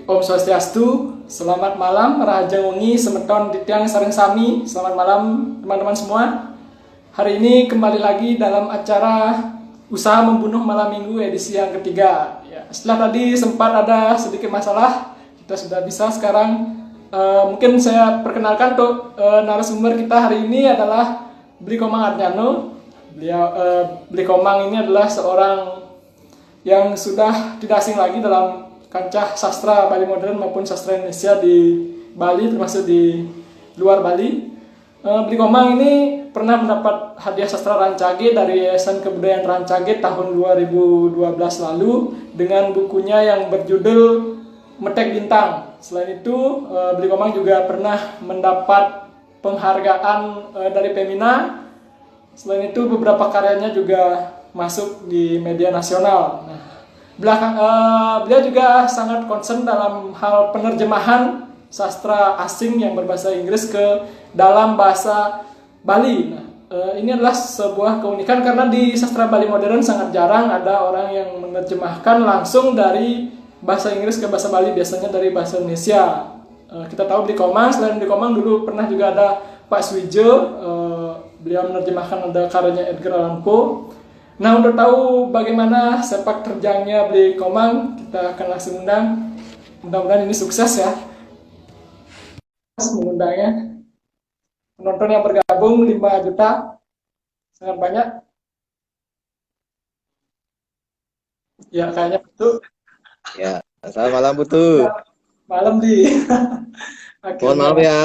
Om Swastiastu, selamat malam, Raja Wengi, Semeton, Dityang, Sareng Sami, selamat malam teman-teman semua. Hari ini kembali lagi dalam acara Usaha Membunuh Malam Minggu edisi yang ketiga. Ya, setelah tadi sempat ada sedikit masalah, kita sudah bisa sekarang. Mungkin saya perkenalkan untuk narasumber kita hari ini adalah Bli Komang Arjano. Bli Komang ini adalah seorang yang sudah tidak asing lagi dalam kancah sastra Bali modern maupun sastra Indonesia di Bali termasuk di luar Bali. Bli Komang ini pernah mendapat hadiah sastra Rancage dari Yayasan Kebudayaan Rancage tahun 2012 lalu dengan bukunya yang berjudul Metek Bintang. Selain itu, Bli Komang juga pernah mendapat penghargaan dari Pemina. Selain itu, beberapa karyanya juga masuk di media nasional. Nah, beliau juga sangat concern dalam hal penerjemahan sastra asing yang berbahasa Inggris ke dalam bahasa Bali. Nah, ini adalah sebuah keunikan karena di sastra Bali modern sangat jarang ada orang yang menerjemahkan langsung dari bahasa Inggris ke bahasa Bali, biasanya dari bahasa Indonesia. Kita tahu Bli Komang, selain Bli Komang dulu pernah juga ada Pak Swijo, beliau menerjemahkan ada karyanya Edgar Allan Poe. Nah, untuk tahu bagaimana sepak terjangnya Bli Komang, kita akan langsung undang. Mudah-mudahan ini sukses ya. Mengundangnya. Penonton yang bergabung 5 juta. Sangat banyak. Ya, kayaknya betul. Ya, selamat malam Putu. Malam di. Mohon maaf Akhirnya. ya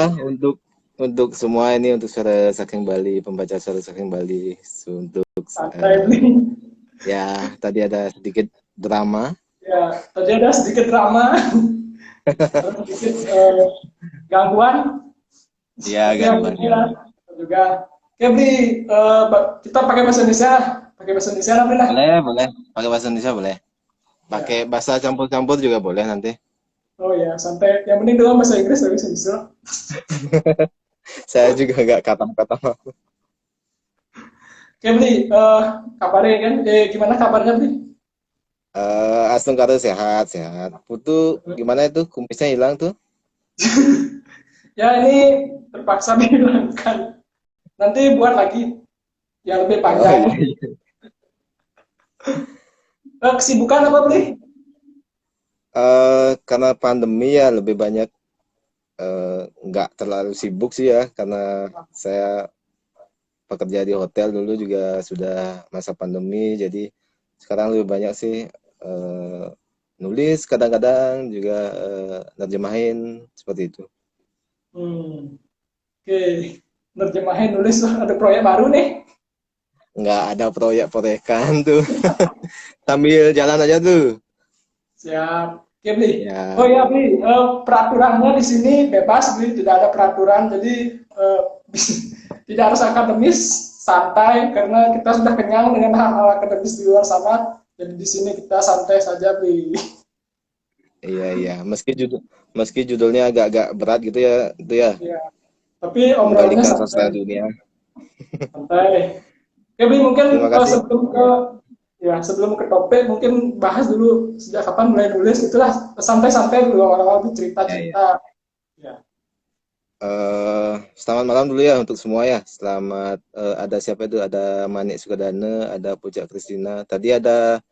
untuk semua ini untuk suara Saking Bali, pembaca suara Saking Bali untuk Santai Bli. ya tadi ada sedikit drama. Ya, tadi ada sedikit drama. Sedikit gangguan. Ya, Tapi gangguan alhamdulillah gangguan. juga. Oke, Bli, kita pakai bahasa Indonesia. Pakai bahasa Indonesia lah, Bli lah. Boleh, boleh. Pakai bahasa Indonesia boleh. Pakai Ya. bahasa campur-campur juga boleh nanti. Oh ya, santai. Yang penting doang bahasa Inggris tapi bisa. Saya juga nggak kata-kata. Oke, Bli, kabarnya kan? Gimana kabarnya, Bli? Astung kata sehat, sehat. Putu gimana itu kumisnya hilang tuh? Ya, ini terpaksa dihilangkan. Nanti buat lagi yang lebih Oh iya, panjang. iya. Kesibukan apa, Bli? Karena pandemi ya lebih banyak nggak terlalu sibuk sih ya karena saya pekerja di hotel dulu juga sudah masa pandemi jadi sekarang lebih banyak sih eh, nulis kadang-kadang juga nerjemahin seperti itu. Oke, nerjemahin nulis ada proyek baru nih. Nggak ada proyek-proyekan tuh. Sambil jalan aja tuh Siap. Oke, Bli. Oh ya. ya, Bli, peraturannya di sini bebas, Bli, tidak ada peraturan, jadi tidak harus akademis, santai, karena kita sudah kenyang dengan hal-hal akademis di luar sana. Jadi di sini kita santai saja, Bli. Iya, iya, meski judulnya agak-agak berat gitu ya itu ya, Ya, tapi obrolannya menggalikan sastra santai, dunia. santai. Oke, Bli, mungkin Terima kasih. sebelum ke topik, mungkin bahas dulu sejak kapan mulai nulis, itulah santai-santai dulu awal-awal Ya, ya. cerita-cerita. Ya. Selamat malam dulu ya untuk semua ya. Selamat ada siapa itu? Ada Manik Sukadana, ada Puja Kristina. Tadi ada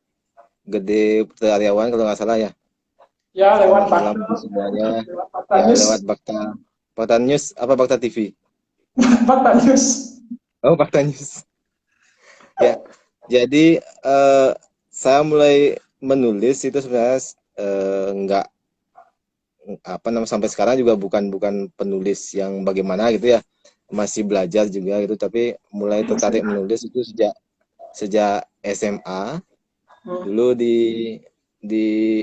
Gede Putra Aryawan kalau nggak salah ya. Ya, lewat Selamat malam Fakta, untuk semuanya. lewat Fakta Ya News. lewat Bakta News apa Bakta TV? Fakta News. Oh Bakta News. Ya. Jadi saya mulai menulis itu sebenarnya nggak apa namanya sampai sekarang juga bukan bukan penulis yang bagaimana gitu ya. Masih belajar juga gitu tapi mulai tertarik menulis itu sejak sejak SMA dulu di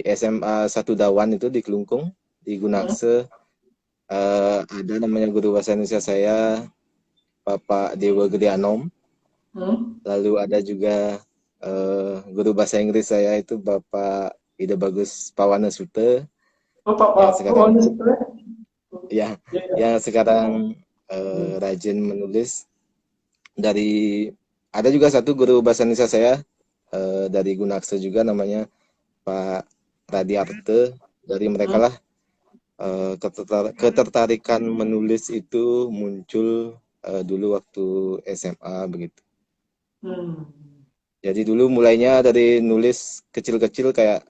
SMA Satu Dawan itu di Kelungkung di Gunakse ada namanya guru bahasa Indonesia saya Bapak Dewa Gede Anom, lalu ada juga guru bahasa Inggris saya itu Bapak Ida Bagus Pawana Sute Oh, Pak, yang Pak, oh, sekarang ini sebetulnya. ya Ya, ya. yang sekarang Hmm. rajin menulis dari ada juga satu guru bahasa Indonesia saya dari Gunakse juga namanya Pak Radiarte. Dari mereka Hmm. lah ketertarikan menulis itu muncul dulu waktu SMA begitu. Hmm. Jadi dulu mulainya dari nulis kecil-kecil kayak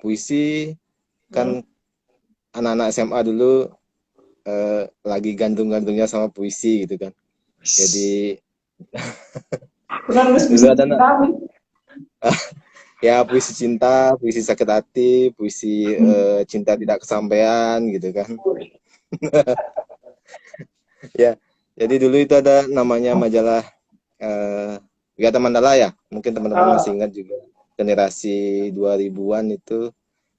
puisi, Hmm. kan anak-anak SMA dulu lagi gantung-gantungnya sama puisi gitu kan. Jadi Pernah nulis dulu puisi ada cinta nih. ya puisi cinta, puisi sakit hati, puisi cinta tidak kesampaian gitu kan. Ya, jadi dulu itu ada namanya majalah Gata Mandala ya. Mungkin teman-teman masih Ah, ingat juga generasi 2000-an itu.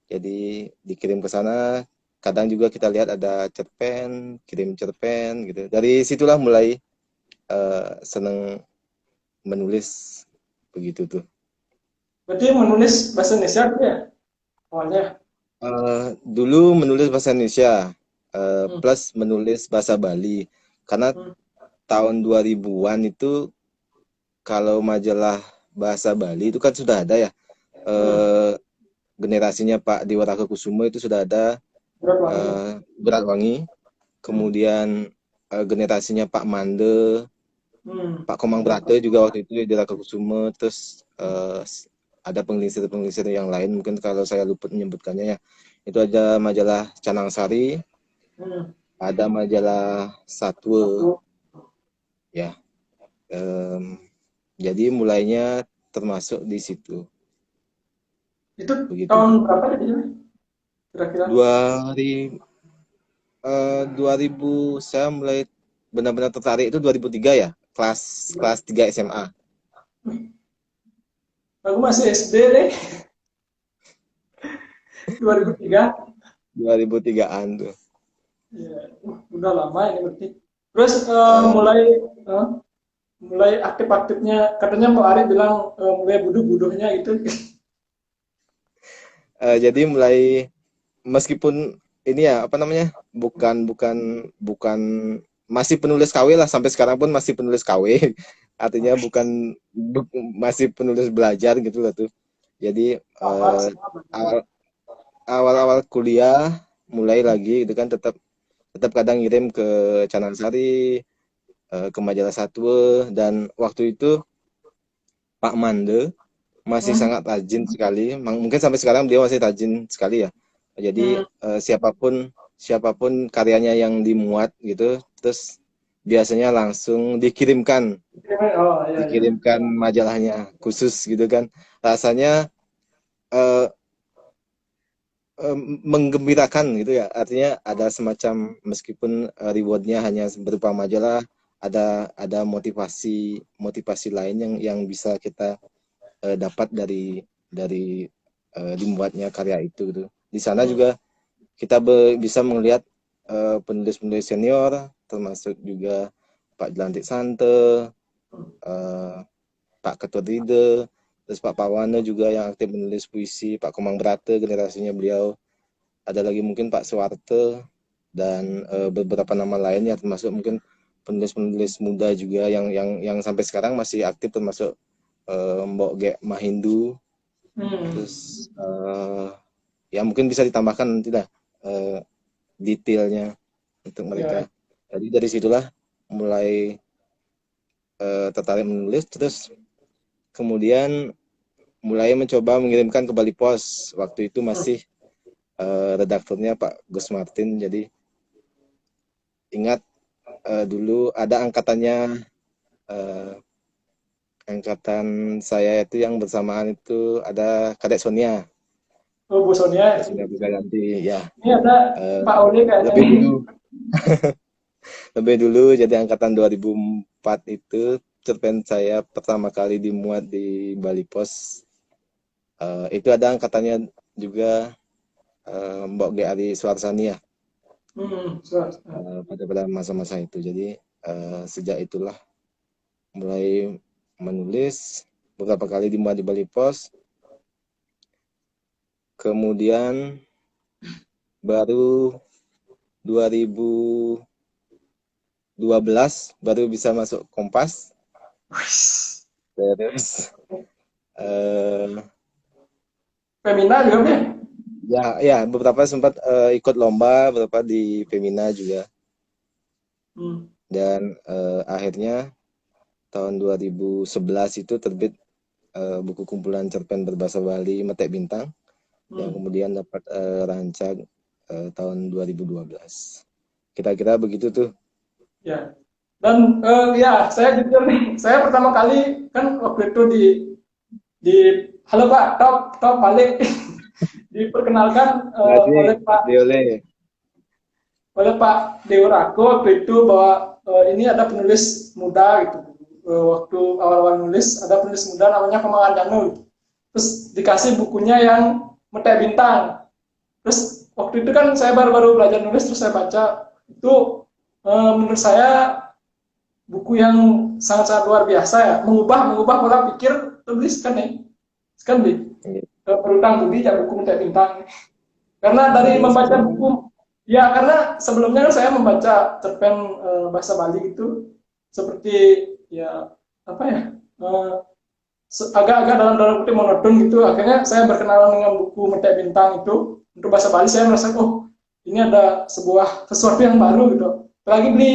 Jadi dikirim ke sana. Kadang juga kita lihat ada cerpen, kirim cerpen gitu. Dari situlah mulai seneng menulis begitu tuh. berarti menulis bahasa Indonesia tuh ya awalnya. Dulu menulis bahasa Indonesia Hmm. plus menulis bahasa Bali. Karena Hmm. tahun 2000-an itu kalau majalah bahasa Bali itu kan sudah ada ya. Hmm. Eh, Generasinya Pak Dewa Kusuma itu sudah ada Berat wangi. Beratwangi. Hmm. Kemudian generasinya Pak Mande, Hmm. Pak Komang Brate juga waktu itu di Kusuma. Terus ada pengelisir-pengelisir yang lain. Mungkin kalau saya lupa menyebutkannya ya. Itu ada majalah Canang Sari, Hmm. ada majalah Satwa, Satu. ya. Em, jadi mulainya termasuk di situ. Itu Begitu. tahun berapa ya dia? Kira-kira? Dua hari 2000 saya mulai benar-benar tertarik itu 2003 ya, kelas kelas 3 SMA. Aku masih SD deh, 2003. 2003-an tuh. Ya, udah lama ini berarti. Terus Eh, eh, mulai aktif-aktifnya, katanya Pak Ari bilang mulai buduh-buduhnya itu. jadi mulai meskipun ini ya apa namanya bukan bukan bukan masih penulis KW lah sampai sekarang pun masih penulis KW artinya masih penulis belajar gitu lah tuh. Jadi Sama semua belajar. awal awal kuliah mulai lagi itu kan tetap tetap kadang ngirim ke Canan Sari, ke majalah Satwa, dan waktu itu Pak Mande masih Hmm. sangat rajin sekali. Mungkin sampai sekarang dia masih rajin sekali ya. Jadi Hmm. siapapun siapapun karyanya yang dimuat gitu, terus biasanya langsung Oh iya iya. dikirimkan majalahnya khusus gitu kan. Rasanya eh, menggembirakan gitu ya. Artinya ada semacam meskipun rewardnya hanya berupa majalah, ada motivasi motivasi lain yang bisa kita dapat dari dibuatnya karya itu gitu. Di sana Hmm. juga kita bisa melihat penulis-penulis senior termasuk juga Pak Jelantik Sante, eh, Pak Ketut Ride, terus Pak Pawana juga yang aktif menulis puisi, Pak Komang Brate generasinya beliau, ada lagi mungkin Pak Suwarte dan beberapa nama lainnya termasuk mungkin penulis-penulis muda juga yang sampai sekarang masih aktif termasuk Mbok Ge Mahindu. Hmm. Terus ya mungkin bisa ditambahkan nanti lah detailnya untuk Ya. mereka. Jadi dari situlah mulai tertarik menulis, terus kemudian mulai mencoba mengirimkan ke Bali Pos. Waktu itu Hmm. masih redakturnya Pak Gus Martin. Jadi ingat dulu ada eh, angkatan saya itu yang bersamaan itu ada Kadek Sonia. Oh Bu Sonia. Kadek Sonia bisa ganti ya. Ini ada eh, Pak Oli kayaknya lebih nih. dulu lebih dulu jadi angkatan 2004 itu cerpen saya pertama kali dimuat di Bali Pos. Itu ada angkatannya juga Mbok Ge Ari Suarsani ya Hmm. So, pada masa-masa itu. Jadi sejak itulah mulai menulis beberapa kali dimuat di Bali Pos. Kemudian baru 2012 baru bisa masuk Kompas. Terus eh, Femina juga ya? Ya, ya beberapa sempat ikut lomba, beberapa di Femina juga. Hmm. Dan akhirnya tahun 2011 itu terbit buku kumpulan cerpen berbahasa Bali Metek Bintang yang Hmm. kemudian dapat rancak tahun 2012. Kira-kira begitu tuh. Ya. Dan ya, saya jujur nih, saya pertama kali kan waktu itu di halo Pak, top top balik diperkenalkan Jadi, oleh Diole. Pak Dewa Rago waktu itu bahwa ini ada penulis muda gitu. Waktu awal-awal nulis ada penulis muda namanya Kemangan Danu. Terus dikasih bukunya yang Metek Bintang. Terus waktu itu kan saya baru-baru belajar nulis terus saya baca itu menurut saya buku yang sangat-sangat luar biasa ya, mengubah pola pikir tulis kan nih. Kan di berutang budi ya buku Metek Bintang. Karena dari Iya, membaca sebenarnya. buku, ya karena sebelumnya kan saya membaca cerpen bahasa Bali gitu, seperti ya apa ya, agak-agak dalam kutip monoton gitu. Akhirnya saya berkenalan dengan buku Metek Bintang itu untuk bahasa Bali. Saya merasa oh ini ada sebuah sesuatu yang baru gitu. Lagi beli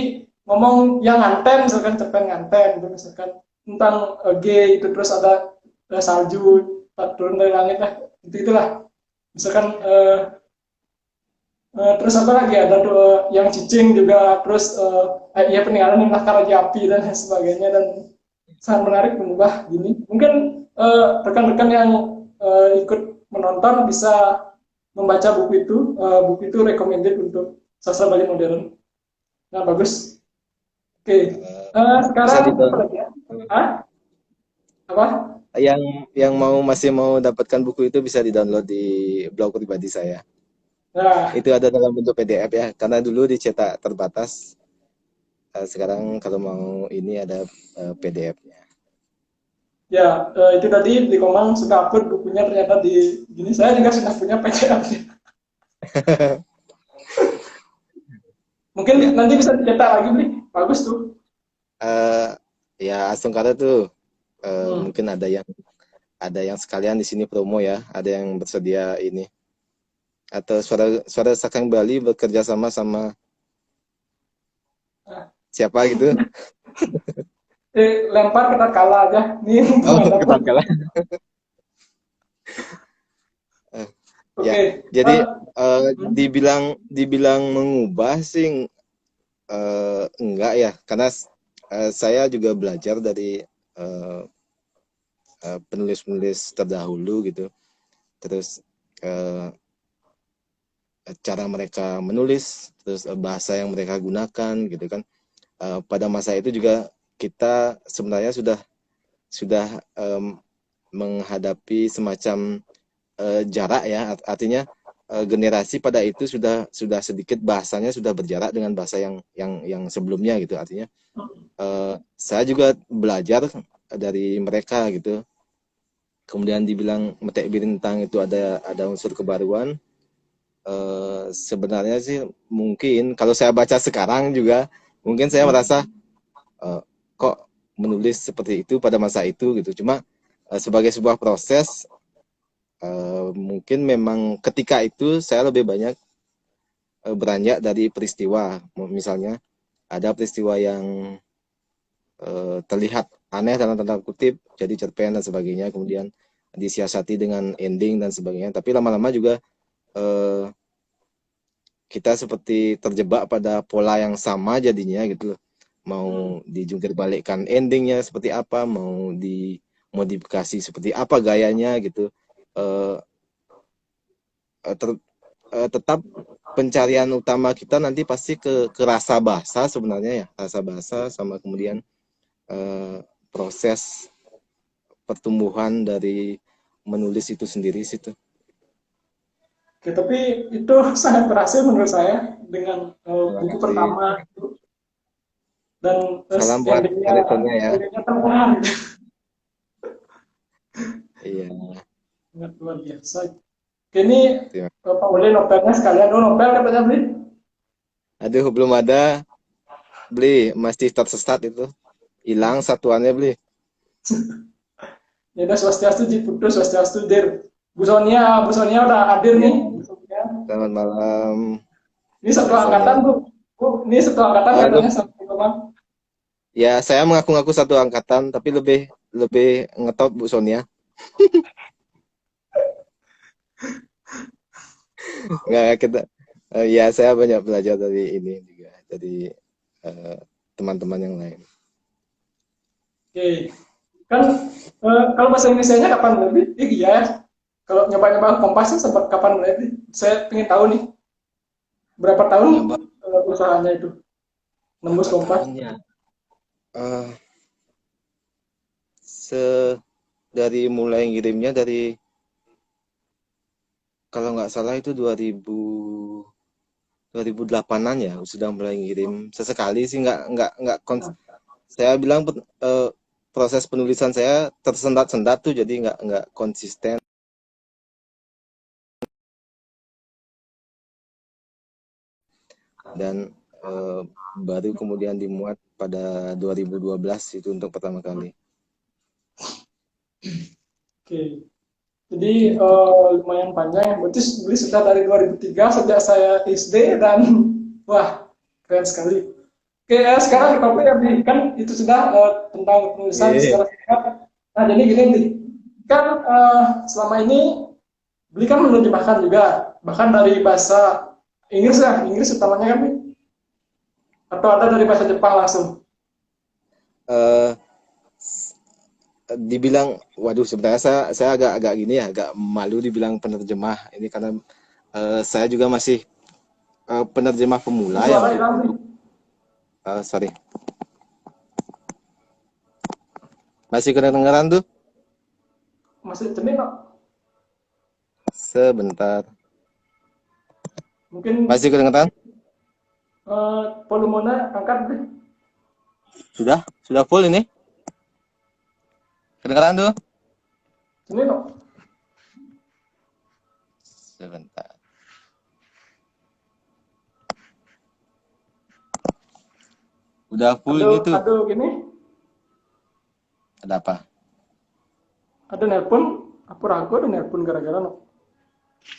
ngomong yang nganten, misalkan cerpen nganten, gitu, misalkan tentang G itu terus ada salju turun dari langit lah, itu itulah. Misalkan terus apa lagi ada yang cicing juga terus ya peninggalan Laskar Raja Api dan sebagainya dan sangat menarik mengubah gini mungkin rekan-rekan yang ikut menonton bisa membaca buku itu recommended untuk sastra Bali modern. Nah bagus. Oke. Bisa Sekarang apa didownload. lagi ya? Ah, apa? Yang masih mau dapatkan buku itu bisa didownload di blog pribadi saya. Nah, Itu ada dalam bentuk PDF ya, karena dulu dicetak terbatas. Sekarang kalau mau ini ada PDF-nya. ya itu tadi di Komang sudah upload bukunya ternyata di gini saya juga sudah punya PDF. Mungkin Ya, nanti bisa dicetak lagi beli. Bagus tuh. eh, ya Asungkara tuh Hmm. mungkin ada yang sekalian di sini promo ya, ada yang bersedia ini atau suara suara Sakang Bali bekerja sama Nah, siapa gitu. lempar kita kalah aja. Nih Oh, mumpung ada pun. katakanlah. Eh, ya, Oke. jadi Hmm. dibilang mengubah sih enggak ya, karena saya juga belajar dari eh, penulis-penulis terdahulu gitu. Terus eh, cara mereka menulis, terus bahasa yang mereka gunakan gitu kan. Pada masa itu juga kita sebenarnya sudah menghadapi semacam jarak ya, artinya generasi pada itu sudah sedikit bahasanya sudah berjarak dengan bahasa yang sebelumnya gitu. Artinya saya juga belajar dari mereka gitu. Kemudian dibilang Metek Bintang itu ada unsur kebaruan. Sebenarnya sih mungkin kalau saya baca sekarang juga mungkin saya merasa eh, kok menulis seperti itu pada masa itu gitu. Cuma sebagai sebuah proses mungkin memang ketika itu saya lebih banyak beranjak dari peristiwa. Misalnya ada peristiwa yang terlihat aneh dalam tanda kutip, jadi cerpen dan sebagainya, kemudian disiasati dengan ending dan sebagainya. Tapi lama-lama juga eh, kita seperti terjebak pada pola yang sama jadinya gitu loh. Mau dijungkir balikkan endingnya seperti apa, mau dimodifikasi seperti apa gayanya gitu. Eh, Tetap pencarian utama kita nanti pasti ke rasa bahasa sebenarnya ya, rasa bahasa sama kemudian eh, proses pertumbuhan dari menulis itu sendiri situ. Oke, tapi itu sangat berhasil menurut saya dengan Terima buku kasih. pertama itu dan Salam terus buat endingnya editornya ya. endingnya terkenal gitu. Iya, Sangat luar biasa. Oke, ini terima. Pak boleh novelnya sekalian. Oh, novel katanya beli. Aduh, belum ada. Beli, masih tersesat itu. Hilang satuannya beli. Ya udah swastiastu, Jiputus, swastiastu, dir. Bu Sonia udah hadir Iya. nih. Selamat malam Ini satu Bu angkatan, Sonia. Bu. Bu, ini satu angkatan Aduh, katanya sama teman. ya saya mengaku-ngaku satu angkatan, tapi lebih lebih ngetop Bu Sonia. Nggak kita, ya saya banyak belajar dari ini juga, dari eh, teman-teman yang lain. Oke. Kan kalau bahasa Indonesia-nya kapan berarti? Iya ya. Kalau nyoba-nyoba kompasnya sempat kapan berarti? Saya pengen tahu nih, berapa tahun Nyoba usahanya itu nembus berapa kompas? tahun ya? Eh, se dari mulai ngirimnya dari kalau nggak salah itu 2008-an ya sudah mulai ngirim sesekali sih saya bilang proses penulisan saya tersendat-sendat tuh jadi nggak konsisten dan eh, baru kemudian dimuat pada 2012 itu untuk pertama kali Oke. Jadi gitu. lumayan panjang ya. Berarti beli sudah dari 2003 sejak saya SD dan wah keren sekali. Oke, sekarang Ya, topik ya Bli. Kan itu sudah tentang penulisan eh, secara singkat. Nah jadi gini Bli, kan selama ini Bli kan menerjemahkan juga, bahkan dari bahasa Inggris ya, Inggris utamanya kan Bli? Atau ada dari bahasa Jepang langsung? eh, dibilang waduh sebenarnya saya agak gini ya agak malu dibilang penerjemah ini karena saya juga masih penerjemah Ini pemula ya suara untuk hilang Bli. sorry masih kedengeran tuh Masih cermin kok. sebentar Mungkin masih kedengeran volumenya angkat Bli. sudah full ini kedengeran tuh Cermin kok. sebentar udah full ini Aduh, tuh aduh gini, ada apa ada nelpon, aku ragu ada nelpon gara-gara no.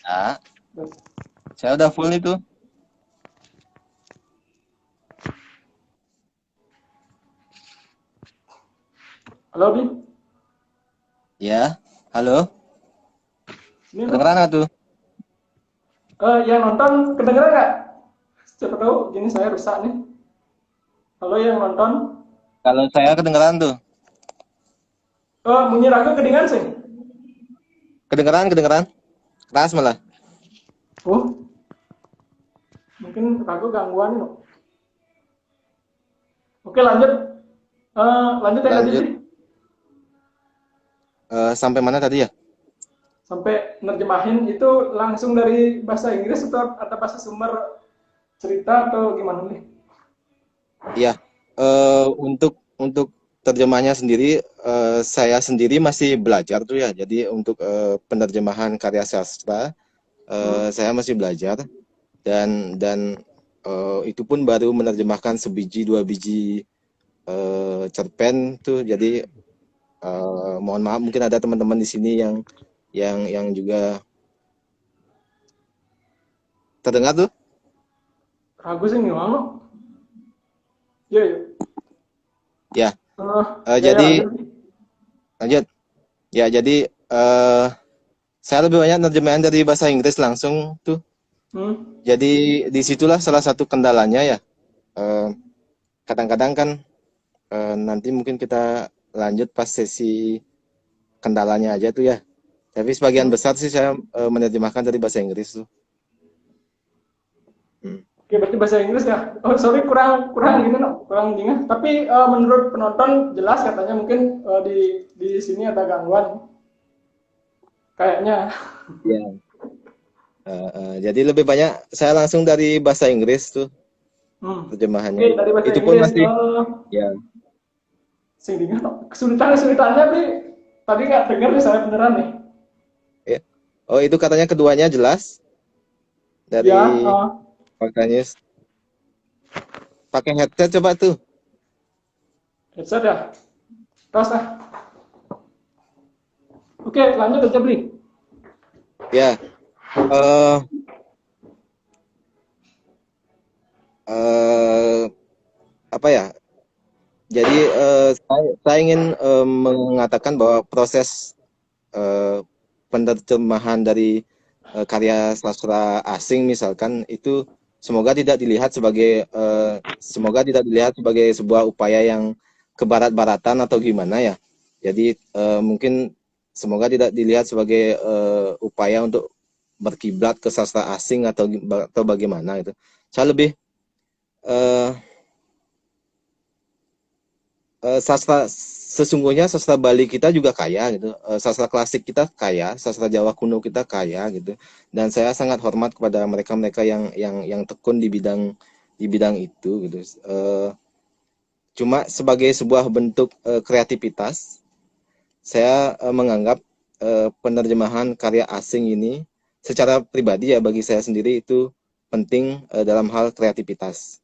nah saya udah full itu Halo Bi, ya halo ini no. kedengeran nggak tuh Yang nonton kedengeran nggak? Siapa tahu gini saya rusak nih. Halo yang nonton, kalau saya kedengeran tuh bunyi ragu kedengeran sih. kedengeran keras malah Oh, mungkin ragu gangguan no. Oke lanjut, lanjut yang tadi lanjut Bi. sampai mana tadi ya Sampai nerjemahin itu langsung dari bahasa Inggris atau ada bahasa sumber cerita atau gimana nih? iya untuk terjemahnya sendiri saya sendiri masih belajar tuh ya jadi untuk penerjemahan karya sastra Hmm. saya masih belajar dan itu pun baru menerjemahkan sebiji dua biji cerpen tuh jadi mohon maaf mungkin ada teman-teman di sini yang juga terdengar tuh Ragu sih gimana? Iya, iya. ya Ya, ya jadi lanjut. lanjut ya jadi saya lebih banyak nerjemahan dari bahasa Inggris langsung tuh Hmm. jadi disitulah salah satu kendalanya ya Eh, kadang-kadang kan nanti mungkin kita lanjut pas sesi kendalanya aja tuh ya tapi sebagian Hmm. besar sih saya menerjemahkan dari bahasa Inggris tuh. Hmm. Oke, berarti bahasa Inggris ya. Oh, sorry kurang kurang gini no, kurang dengar. Tapi menurut penonton jelas katanya mungkin di sini ada gangguan kayaknya. Ya. Jadi lebih banyak saya langsung dari bahasa Inggris tuh Hmm. terjemahannya. Oke, dari bahasa Itu pun Inggris masih ya. sing dengar no. Kesulitannya nih tadi nggak dengar nih saya beneran nih. Ya. Oh, itu katanya keduanya jelas Ya, dari makanya pakai headset coba tuh. headset ya. Terus lah. Oke, lanjut aja Bli. Ya. eh eh, apa ya? Jadi saya ingin mengatakan bahwa proses eh, penerjemahan dari karya sastra asing misalkan itu semoga tidak dilihat sebagai sebuah upaya yang kebarat-baratan atau gimana ya. Jadi mungkin semoga tidak dilihat sebagai upaya untuk berkiblat ke sastra asing atau bagaimana itu. Saya lebih eh, sesungguhnya sastra Bali kita juga kaya gitu. Sastra klasik kita kaya, sastra Jawa kuno kita kaya gitu. Dan saya sangat hormat kepada mereka-mereka yang tekun di bidang itu gitu. Cuma sebagai sebuah bentuk kreativitas, saya menganggap penerjemahan karya asing ini secara pribadi ya bagi saya sendiri itu penting dalam hal kreativitas.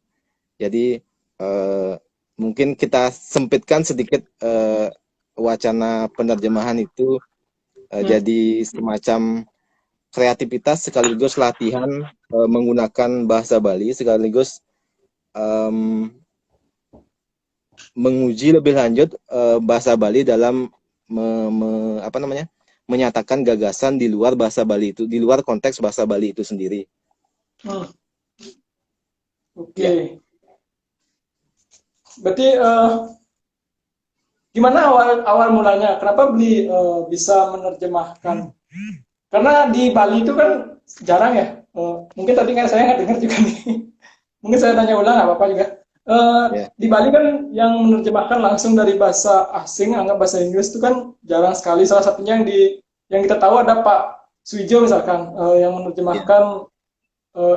Jadi eh, mungkin kita sempitkan sedikit wacana penerjemahan itu Hmm. jadi semacam kreativitas sekaligus latihan menggunakan bahasa Bali sekaligus em, menguji lebih lanjut bahasa Bali dalam apa namanya menyatakan gagasan di luar bahasa Bali itu di luar konteks bahasa Bali itu sendiri. Hmm. Oke. Ya. Berarti gimana awal awal mulanya? Kenapa beli bisa menerjemahkan? Karena di Bali itu kan jarang ya. Mungkin tadi kan saya nggak dengar juga nih. Mungkin saya tanya ulang nggak apa-apa juga. Ya. Di Bali kan yang menerjemahkan langsung dari bahasa asing, anggap bahasa Inggris itu kan jarang sekali. Salah satunya yang kita tahu ada Pak Suijo misalkan, yang Ya. menerjemahkan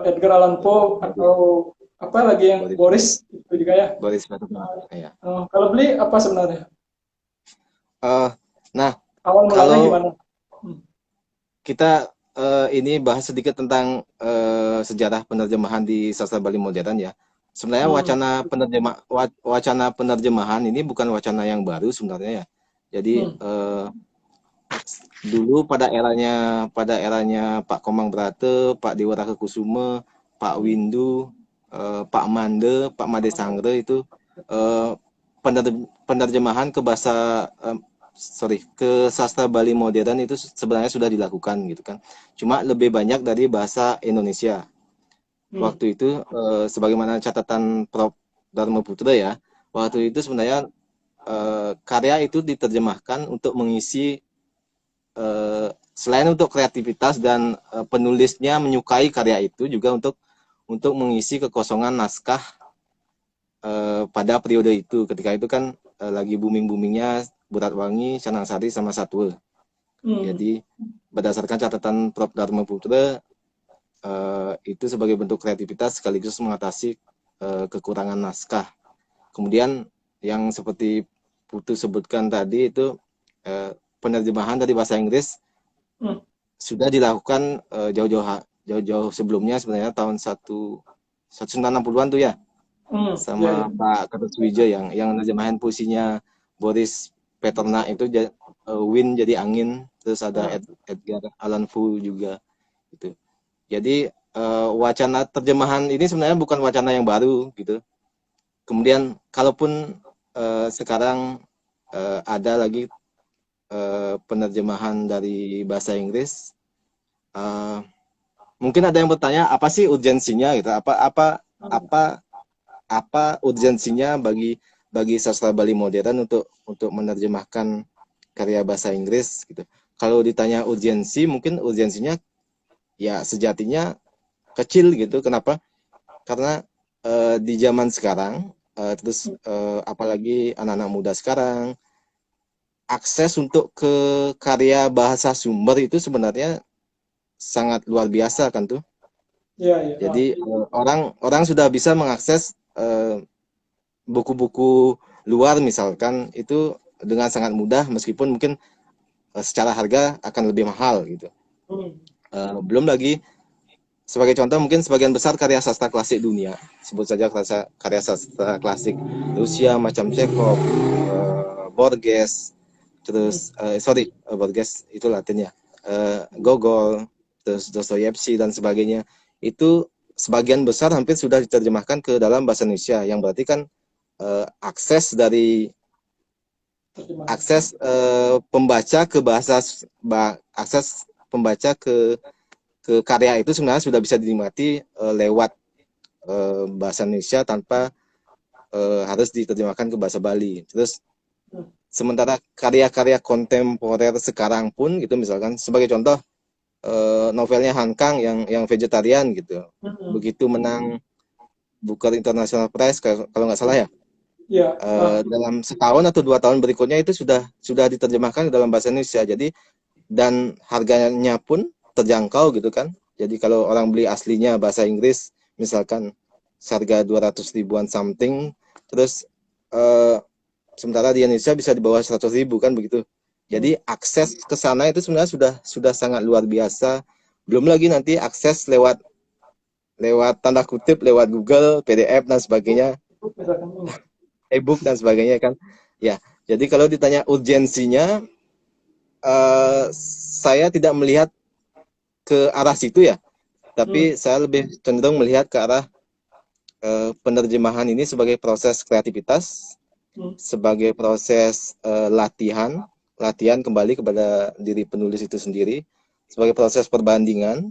Edgar Allan Poe atau apa lagi yang Boris Boris itu juga ya. Boris Patukan. Ya. Kalau beli apa sebenarnya? Uh, nah, Awal mulanya kalau gimana? Hmm. kita ini bahas sedikit tentang sejarah penerjemahan di sastra Bali modern ya. Sebenarnya Hmm. wacana penerjemahan ini bukan wacana yang baru sebenarnya ya. Jadi Hmm. dulu pada eranya Pak Komang Brate, Pak Dewa Kusuma, Pak Hmm. Windu, Pak Mande, Pak Made Sangre itu eh, penerjemahan ke bahasa ke sastra Bali modern itu sebenarnya sudah dilakukan gitu kan. Cuma lebih banyak dari bahasa Indonesia. Hmm. Waktu itu sebagaimana catatan Prof. Dharma Putra ya, waktu itu sebenarnya karya itu diterjemahkan untuk mengisi selain untuk kreativitas dan penulisnya menyukai karya itu juga untuk mengisi kekosongan naskah pada periode itu. Ketika itu kan lagi booming-boomingnya Buratwangi, Canangsari sama Satwa. Hmm. Jadi berdasarkan catatan Prof. Dharma Putra itu sebagai bentuk kreativitas sekaligus mengatasi kekurangan naskah. Kemudian yang seperti Putu sebutkan tadi itu penerjemahan dari bahasa Inggris Hmm. sudah dilakukan jauh-jauh sebelumnya sebenarnya tahun 1960-an tuh ya Hmm. Ya, sama ya. Pak Kartosuwirjo yang nerjemahin puisinya Boris Paternak itu Wind jadi angin, terus ada Hmm. Edgar Allan Poe juga gitu. Jadi wacana terjemahan ini sebenarnya bukan wacana yang baru gitu. Kemudian kalaupun sekarang ada lagi penerjemahan dari bahasa Inggris, uh, mungkin ada yang bertanya apa sih urgensinya gitu? Hmm. Apa apa urgensinya bagi sastra Bali modern untuk menerjemahkan karya bahasa Inggris gitu? Kalau ditanya urgensi, mungkin urgensinya ya sejatinya kecil gitu. Kenapa? Karena di zaman sekarang, apalagi anak-anak muda sekarang, akses untuk ke karya bahasa sumber itu sebenarnya sangat luar biasa kan tuh. Ya, ya. Ah. Jadi orang sudah bisa mengakses buku-buku luar misalkan itu dengan sangat mudah meskipun mungkin secara harga akan lebih mahal gitu. Hmm. Belum lagi sebagai contoh mungkin sebagian besar karya sastra klasik dunia, sebut saja karya sastra klasik Rusia macam Chekhov, Borges, Hmm. terus Borges itu Latin ya, Gogol, terus Dostoyevsky dan sebagainya itu sebagian besar hampir sudah diterjemahkan ke dalam bahasa Indonesia, yang berarti kan akses dari terjemahan. akses pembaca ke akses pembaca ke karya itu sebenarnya sudah bisa dinikmati lewat bahasa Indonesia tanpa harus diterjemahkan ke bahasa Bali. Terus sementara karya-karya kontemporer sekarang pun gitu, misalkan sebagai contoh novelnya Han Kang yang vegetarian gitu, begitu menang Booker International Prize kalau nggak salah ya, Ya, dalam setahun atau 2 tahun berikutnya itu sudah diterjemahkan ke dalam bahasa Indonesia. Jadi dan harganya pun terjangkau gitu kan. Jadi kalau orang beli aslinya bahasa Inggris misalkan seharga 200 ribuan something, terus sementara di Indonesia bisa di bawah 100 ribu kan begitu. Jadi akses ke sana itu sebenarnya sudah sangat luar biasa. Belum lagi nanti akses lewat tanda kutip lewat Google, PDF dan sebagainya, misalkan. e-book dan sebagainya kan. Ya, jadi kalau ditanya urgensinya, saya tidak melihat ke arah situ ya, tapi saya lebih cenderung melihat ke arah penerjemahan ini sebagai proses kreativitas, sebagai proses latihan kembali kepada diri penulis itu sendiri, sebagai proses perbandingan,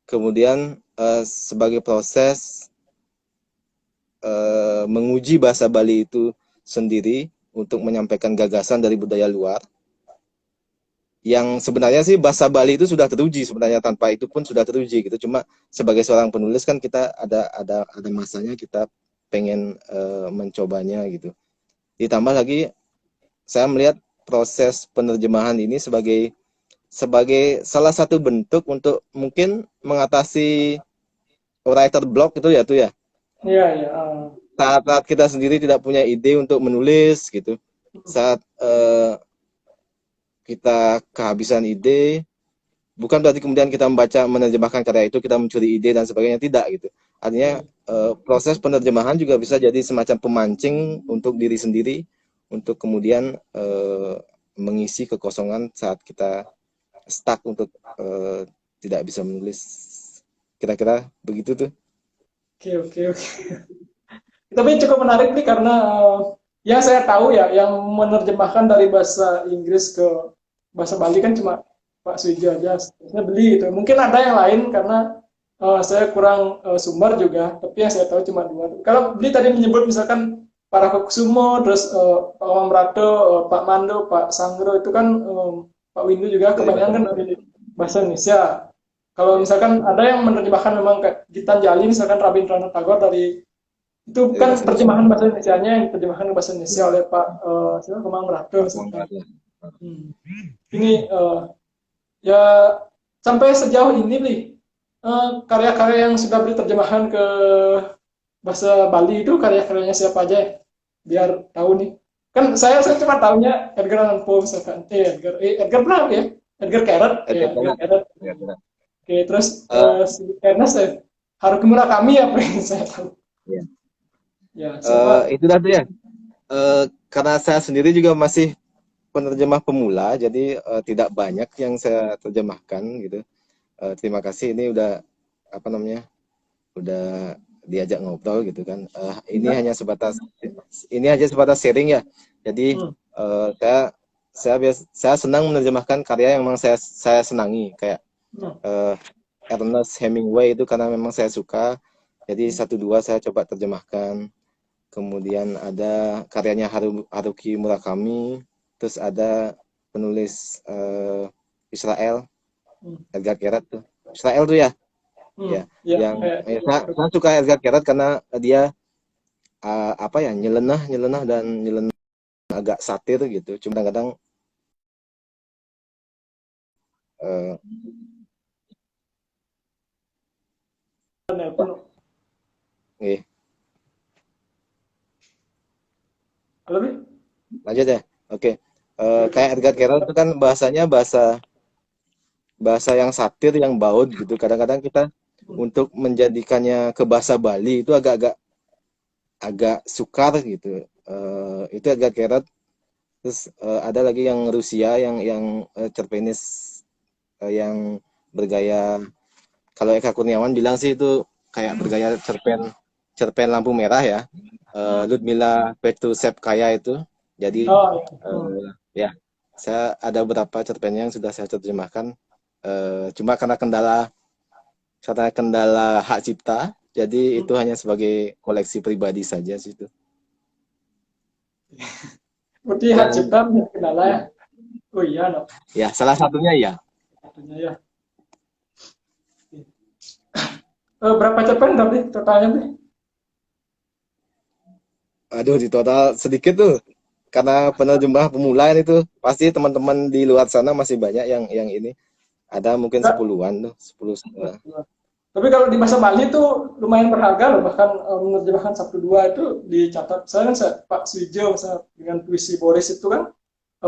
kemudian sebagai proses menguji bahasa Bali itu sendiri untuk menyampaikan gagasan dari budaya luar. Yang sebenarnya sih bahasa Bali itu sudah teruji sebenarnya, tanpa itu pun sudah teruji gitu. Cuma sebagai seorang penulis kan kita ada masanya kita pengen mencobanya gitu. Ditambah lagi saya melihat proses penerjemahan ini sebagai salah satu bentuk untuk mungkin mengatasi writer block itu ya tuh ya. Iya, iya. Saat kita sendiri tidak punya ide untuk menulis gitu. Saat kita kehabisan ide, bukan berarti kemudian kita membaca menerjemahkan karya itu kita mencuri ide dan sebagainya, tidak gitu. Artinya proses penerjemahan juga bisa jadi semacam pemancing untuk diri sendiri untuk kemudian mengisi kekosongan saat kita stuck untuk tidak bisa menulis. Kira-kira begitu tuh. Oke, oke, oke. Tapi cukup menarik nih karena yang saya tahu ya, yang menerjemahkan dari bahasa Inggris ke bahasa Bali kan cuma Pak Sujo aja. Saya beli gitu. Mungkin ada yang lain karena saya kurang sumber juga. Tapi yang saya tahu cuma dua. Kalau beli tadi menyebut misalkan para Kusumo, terus Pak Wamrato, Pak Mando, Pak Sanggro itu kan Pak Windu juga Dari bahasa kebanyakan kan dari bahasa Indonesia. Kalau ya, misalkan ada yang menerjemahkan memang kayak Gitanjali, misalkan Rabindranath Tagore dari itu dari kan bahasa Indonesia. terjemahan bahasa Indonesianya yang diterjemahkan ke bahasa Indonesia oleh Pak siapa Kemang Rado Pak misalkan. Muhammad ya. Ini ya sampai sejauh ini nih karya-karya yang sudah diterjemahkan ke bahasa Bali itu karya-karyanya siapa aja ya? Biar tahu nih. Kan saya cuma tahunya Edgar Allan Poe misalkan. Edgar berapa ya? Edgar Carrot ya, Edgar Edgar Kenneth. Carrot. Edgar Kenneth. Oke, terus Eh, si Ernest ya. Haruki Murakami apa yang saya tahu. ya. Ya, siapa? Itulah tuh ya. Karena saya sendiri juga masih penerjemah pemula, jadi tidak banyak yang saya terjemahkan gitu. Terima kasih ini udah apa namanya, udah diajak ngobrol gitu kan. Ini hanya sebatas sharing ya. Jadi Hmm. saya senang menerjemahkan karya yang memang saya senangi, kayak Hmm. eh, Ernest Hemingway itu karena memang saya suka. Jadi satu dua saya coba terjemahkan. Kemudian ada karyanya Haruki Murakami, terus ada penulis Israel, Hmm. Edgar Keret tuh. Israel tuh ya, ya, Ya, yang kayak saya suka Edgar Keret karena dia apa ya, nyeleneh nyeleneh dan nyeleneh agak satir gitu. Cuma kadang-kadang uh, nelpon. nih, Halo, Bi? lanjut ya. Oke. Oke, oke. Kayak Edgar Keret itu kan bahasanya bahasa bahasa yang satir, yang baut gitu. Kadang-kadang kita untuk menjadikannya ke bahasa Bali itu agak sukar gitu. Itu agak keret. Terus ada lagi yang Rusia yang cerpenis yang bergaya, kalau Eka Kurniawan bilang sih itu kayak bergaya cerpen lampu merah ya. Ludmila Petrusevskaya itu. Jadi Oh, ya. ya, saya ada beberapa cerpennya yang sudah saya terjemahkan. Cuma karena kendala hak cipta, jadi itu hanya sebagai koleksi pribadi saja sih itu. Berarti hak Dan cipta punya kendala ya. ya, Oh iya, no. ya salah satunya ya. Artinya ya. Berapa cerpen berarti totalnya nih? Aduh, di total sedikit tuh. Karena penerjemah pemula itu pasti teman-teman di luar sana masih banyak yang ini. Ada mungkin Enggak. 10-an tuh, 10 Tapi kalau di bahasa Bali itu lumayan berharga loh, bahkan menerjemahkan satu dua itu dicatat. Saya kan Pak Suijo misalnya dengan puisi Boris itu kan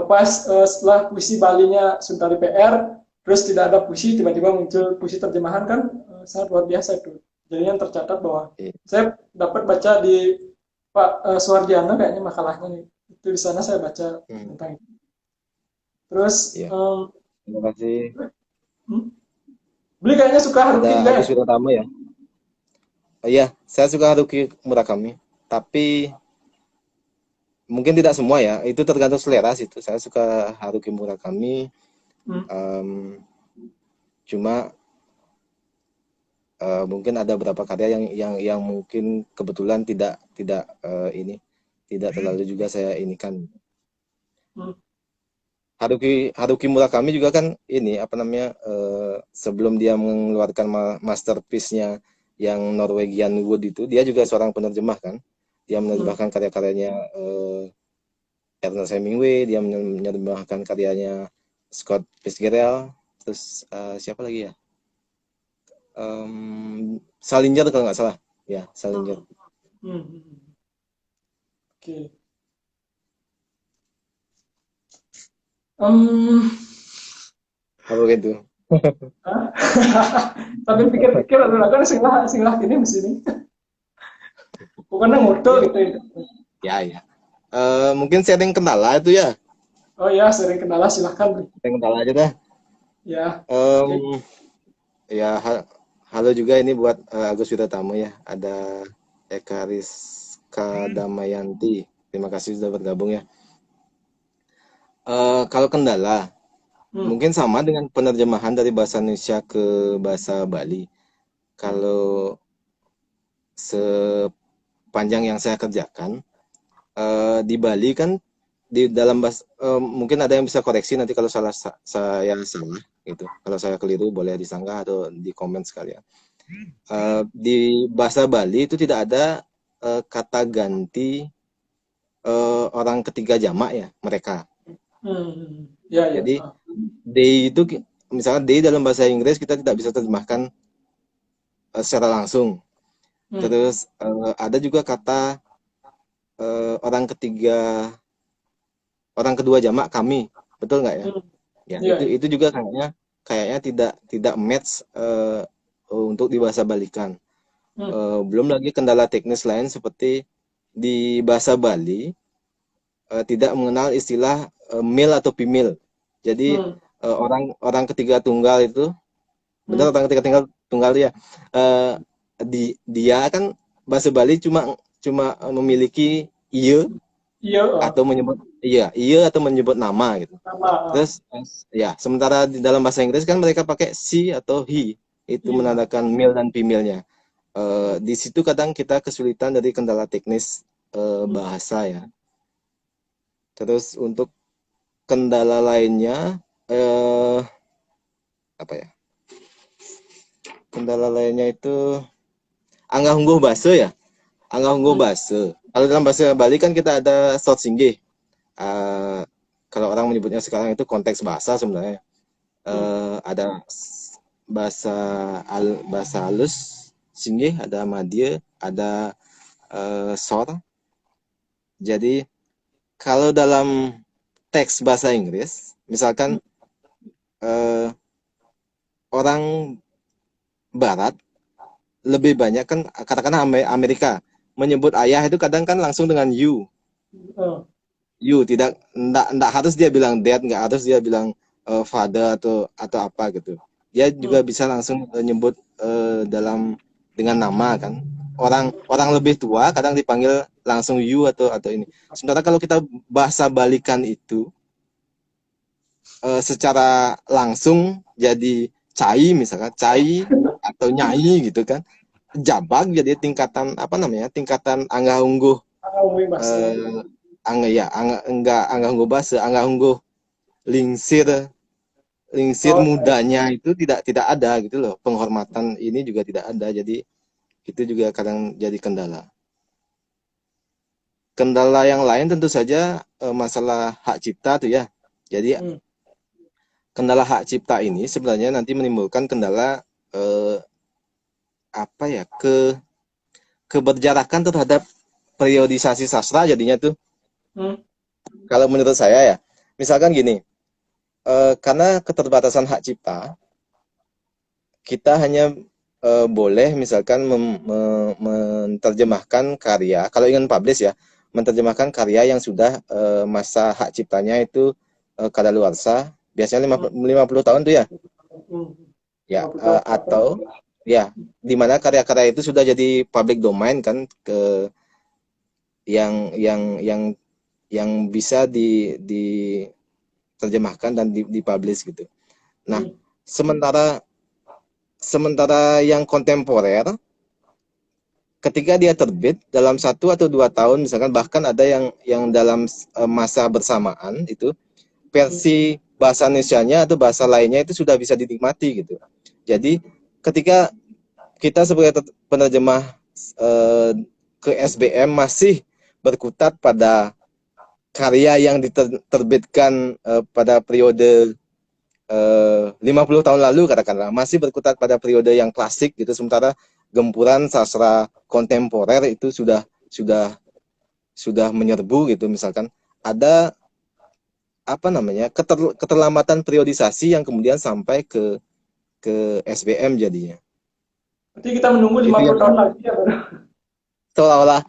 pas setelah puisi Balinya Suntari PR, terus tidak ada puisi, tiba-tiba muncul puisi terjemahan kan sangat luar biasa itu. Jadi yang tercatat bahwa Iya. saya dapat baca di Pak Suwardiana kayaknya makalahnya nih. Itu di sana saya baca tentang itu. Terus Iya. Terima kasih. hmm, Beli kayaknya suka Haruki Ada juga ya? Agus Wirotama ya. Iya, saya suka Haruki Murakami. Tapi mungkin tidak semua ya. Itu tergantung selera sih itu. Saya suka Haruki Murakami. Hmm. em, Cuma mungkin ada beberapa karya yang mungkin kebetulan tidak terlalu juga saya ini kan. Hmm. Haruki Murakami juga kan ini apa namanya, sebelum dia mengeluarkan masterpiece-nya yang Norwegian Wood itu, dia juga seorang penerjemah kan. Dia Hmm. menerjemahkan karya-karyanya Ernest Hemingway, dia menerjemahkan karyanya Scott Fitzgerald, terus siapa lagi ya? Salinger kalau nggak salah. Ya, Salinger. Hmm. Hmm. Oke. Em, Apa gitu? Sambil pikir-pikir, aduh, aku kan singgah singgah gini di sini. Bukannya ngoto Ya, gitu ya. ya, ya. Mungkin sharing kendala itu ya. Oh ya, sering kendala silahkan. Bri. Sharing kendala aja dah. Ya, oke. Em, Ya, halo juga ini buat Agus Wiratamu ya. Ada Eka Rizka Damayanti. Terima kasih sudah bergabung ya. Kalau kendala, Hmm. mungkin sama dengan penerjemahan dari bahasa Indonesia ke bahasa Bali. Kalau sepanjang yang saya kerjakan, di Bali kan di dalam bahasa, mungkin ada yang bisa koreksi nanti kalau saya salah gitu. Kalau saya keliru boleh disanggah atau di komen sekalian. Di bahasa Bali itu tidak ada kata ganti orang ketiga jamak ya mereka. Hmm. Ya, ya. Jadi they itu misalnya they dalam bahasa Inggris kita tidak bisa terjemahkan secara langsung. Hmm. Terus ada juga kata orang ketiga, orang kedua jamak kami, betul nggak ya? Hmm. Ya Ya, ya. itu juga kayaknya tidak match untuk dibahasa balikan. Hmm. Belum lagi kendala teknis lain seperti di bahasa Bali tidak mengenal istilah male atau female. Jadi Hmm. orang orang ketiga tunggal itu, Hmm. benar orang ketiga tunggal ya. eh, Dia kan bahasa Bali cuma cuma memiliki iya Iya, atau menyebut iya atau menyebut nama gitu. sama. Terus ya, sementara di dalam bahasa Inggris kan mereka pakai she atau he, itu Iya. menandakan male dan female-nya. Di situ kadang kita kesulitan dari kendala teknis Hmm. bahasa ya. Terus untuk kendala lainnya apa ya? Kendala lainnya itu anggah ungguh base ya. Anggah ungguh Hmm. base. Kalau dalam bahasa Bali kan kita ada short singgih. Eh, Kalau orang menyebutnya sekarang itu konteks bahasa sebenarnya. Hmm. Ada bahasa bahasa halus singgih, ada madya, ada sor. Jadi kalau dalam teks bahasa Inggris, misalkan eh, orang Barat lebih banyak kan katakanlah Amerika menyebut ayah itu kadang kan langsung dengan you, Oh. tidak ndak harus dia bilang dad, nggak harus dia bilang father atau apa gitu. Dia Hmm. juga bisa langsung nyebut dalam dengan nama kan. Orang orang lebih tua kadang dipanggil langsung you atau ini. Sementara kalau kita bahasa balikan itu secara langsung jadi cai misalkan, cai atau nyai gitu kan. Jabag jadi tingkatan apa namanya? Tingkatan angga ungguh Umi bahasa. eh angga ya, enggak angga ungguh basa, angga ungguh lingsir lingsir Oh, mudanya itu tidak ada gitu loh. Penghormatan ini juga tidak ada. Jadi itu juga kadang jadi kendala. Kendala yang lain tentu saja masalah hak cipta tuh ya. Jadi hmm. kendala hak cipta ini sebenarnya nanti menimbulkan kendala eh, apa ya keberjarakan terhadap periodisasi sastra jadinya tuh Hmm. kalau menurut saya ya. Misalkan gini, karena keterbatasan hak cipta, kita hanya boleh misalkan menerjemahkan karya, kalau ingin publish ya, menerjemahkan karya yang sudah masa hak ciptanya itu kadaluarsa, biasanya Hmm. 50 tahun tuh ya, Hmm. ya 50 tahun ke atas. atau ya di mana karya-karya itu sudah jadi public domain kan ke yang yang bisa diterjemahkan dan dipublish gitu. Nah, Hmm. sementara sementara yang kontemporer ketika dia terbit dalam 1 atau 2 tahun misalkan bahkan ada yang dalam masa bersamaan itu Hmm. versi bahasa Indonesianya atau bahasa lainnya itu sudah bisa dinikmati gitu. Jadi ketika kita sebagai penerjemah eh, ke SBM masih berkutat pada karya yang diterbitkan pada periode 50 tahun lalu katakanlah masih berkutat pada periode yang klasik gitu sementara gempuran sastra kontemporer itu sudah menyerbu gitu misalkan ada apa namanya keterlambatan periodisasi yang kemudian sampai ke SBM jadinya Berarti kita menunggu itu 50 yang tahun lagi ya, baru.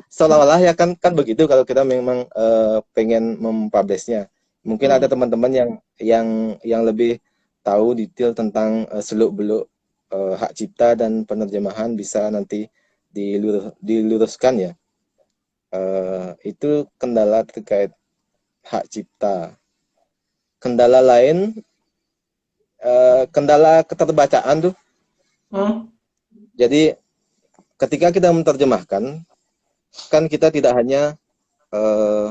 seolah-olah ya kan kan begitu kalau kita memang pengen mempublishnya mungkin ada Hmm. teman-teman yang lebih tahu detail tentang seluk-beluk hak cipta dan penerjemahan bisa nanti diluruskan ya. Itu kendala terkait hak cipta. Kendala lain kendala keterbacaan tuh. Hmm. Jadi ketika kita menerjemahkan kan eh,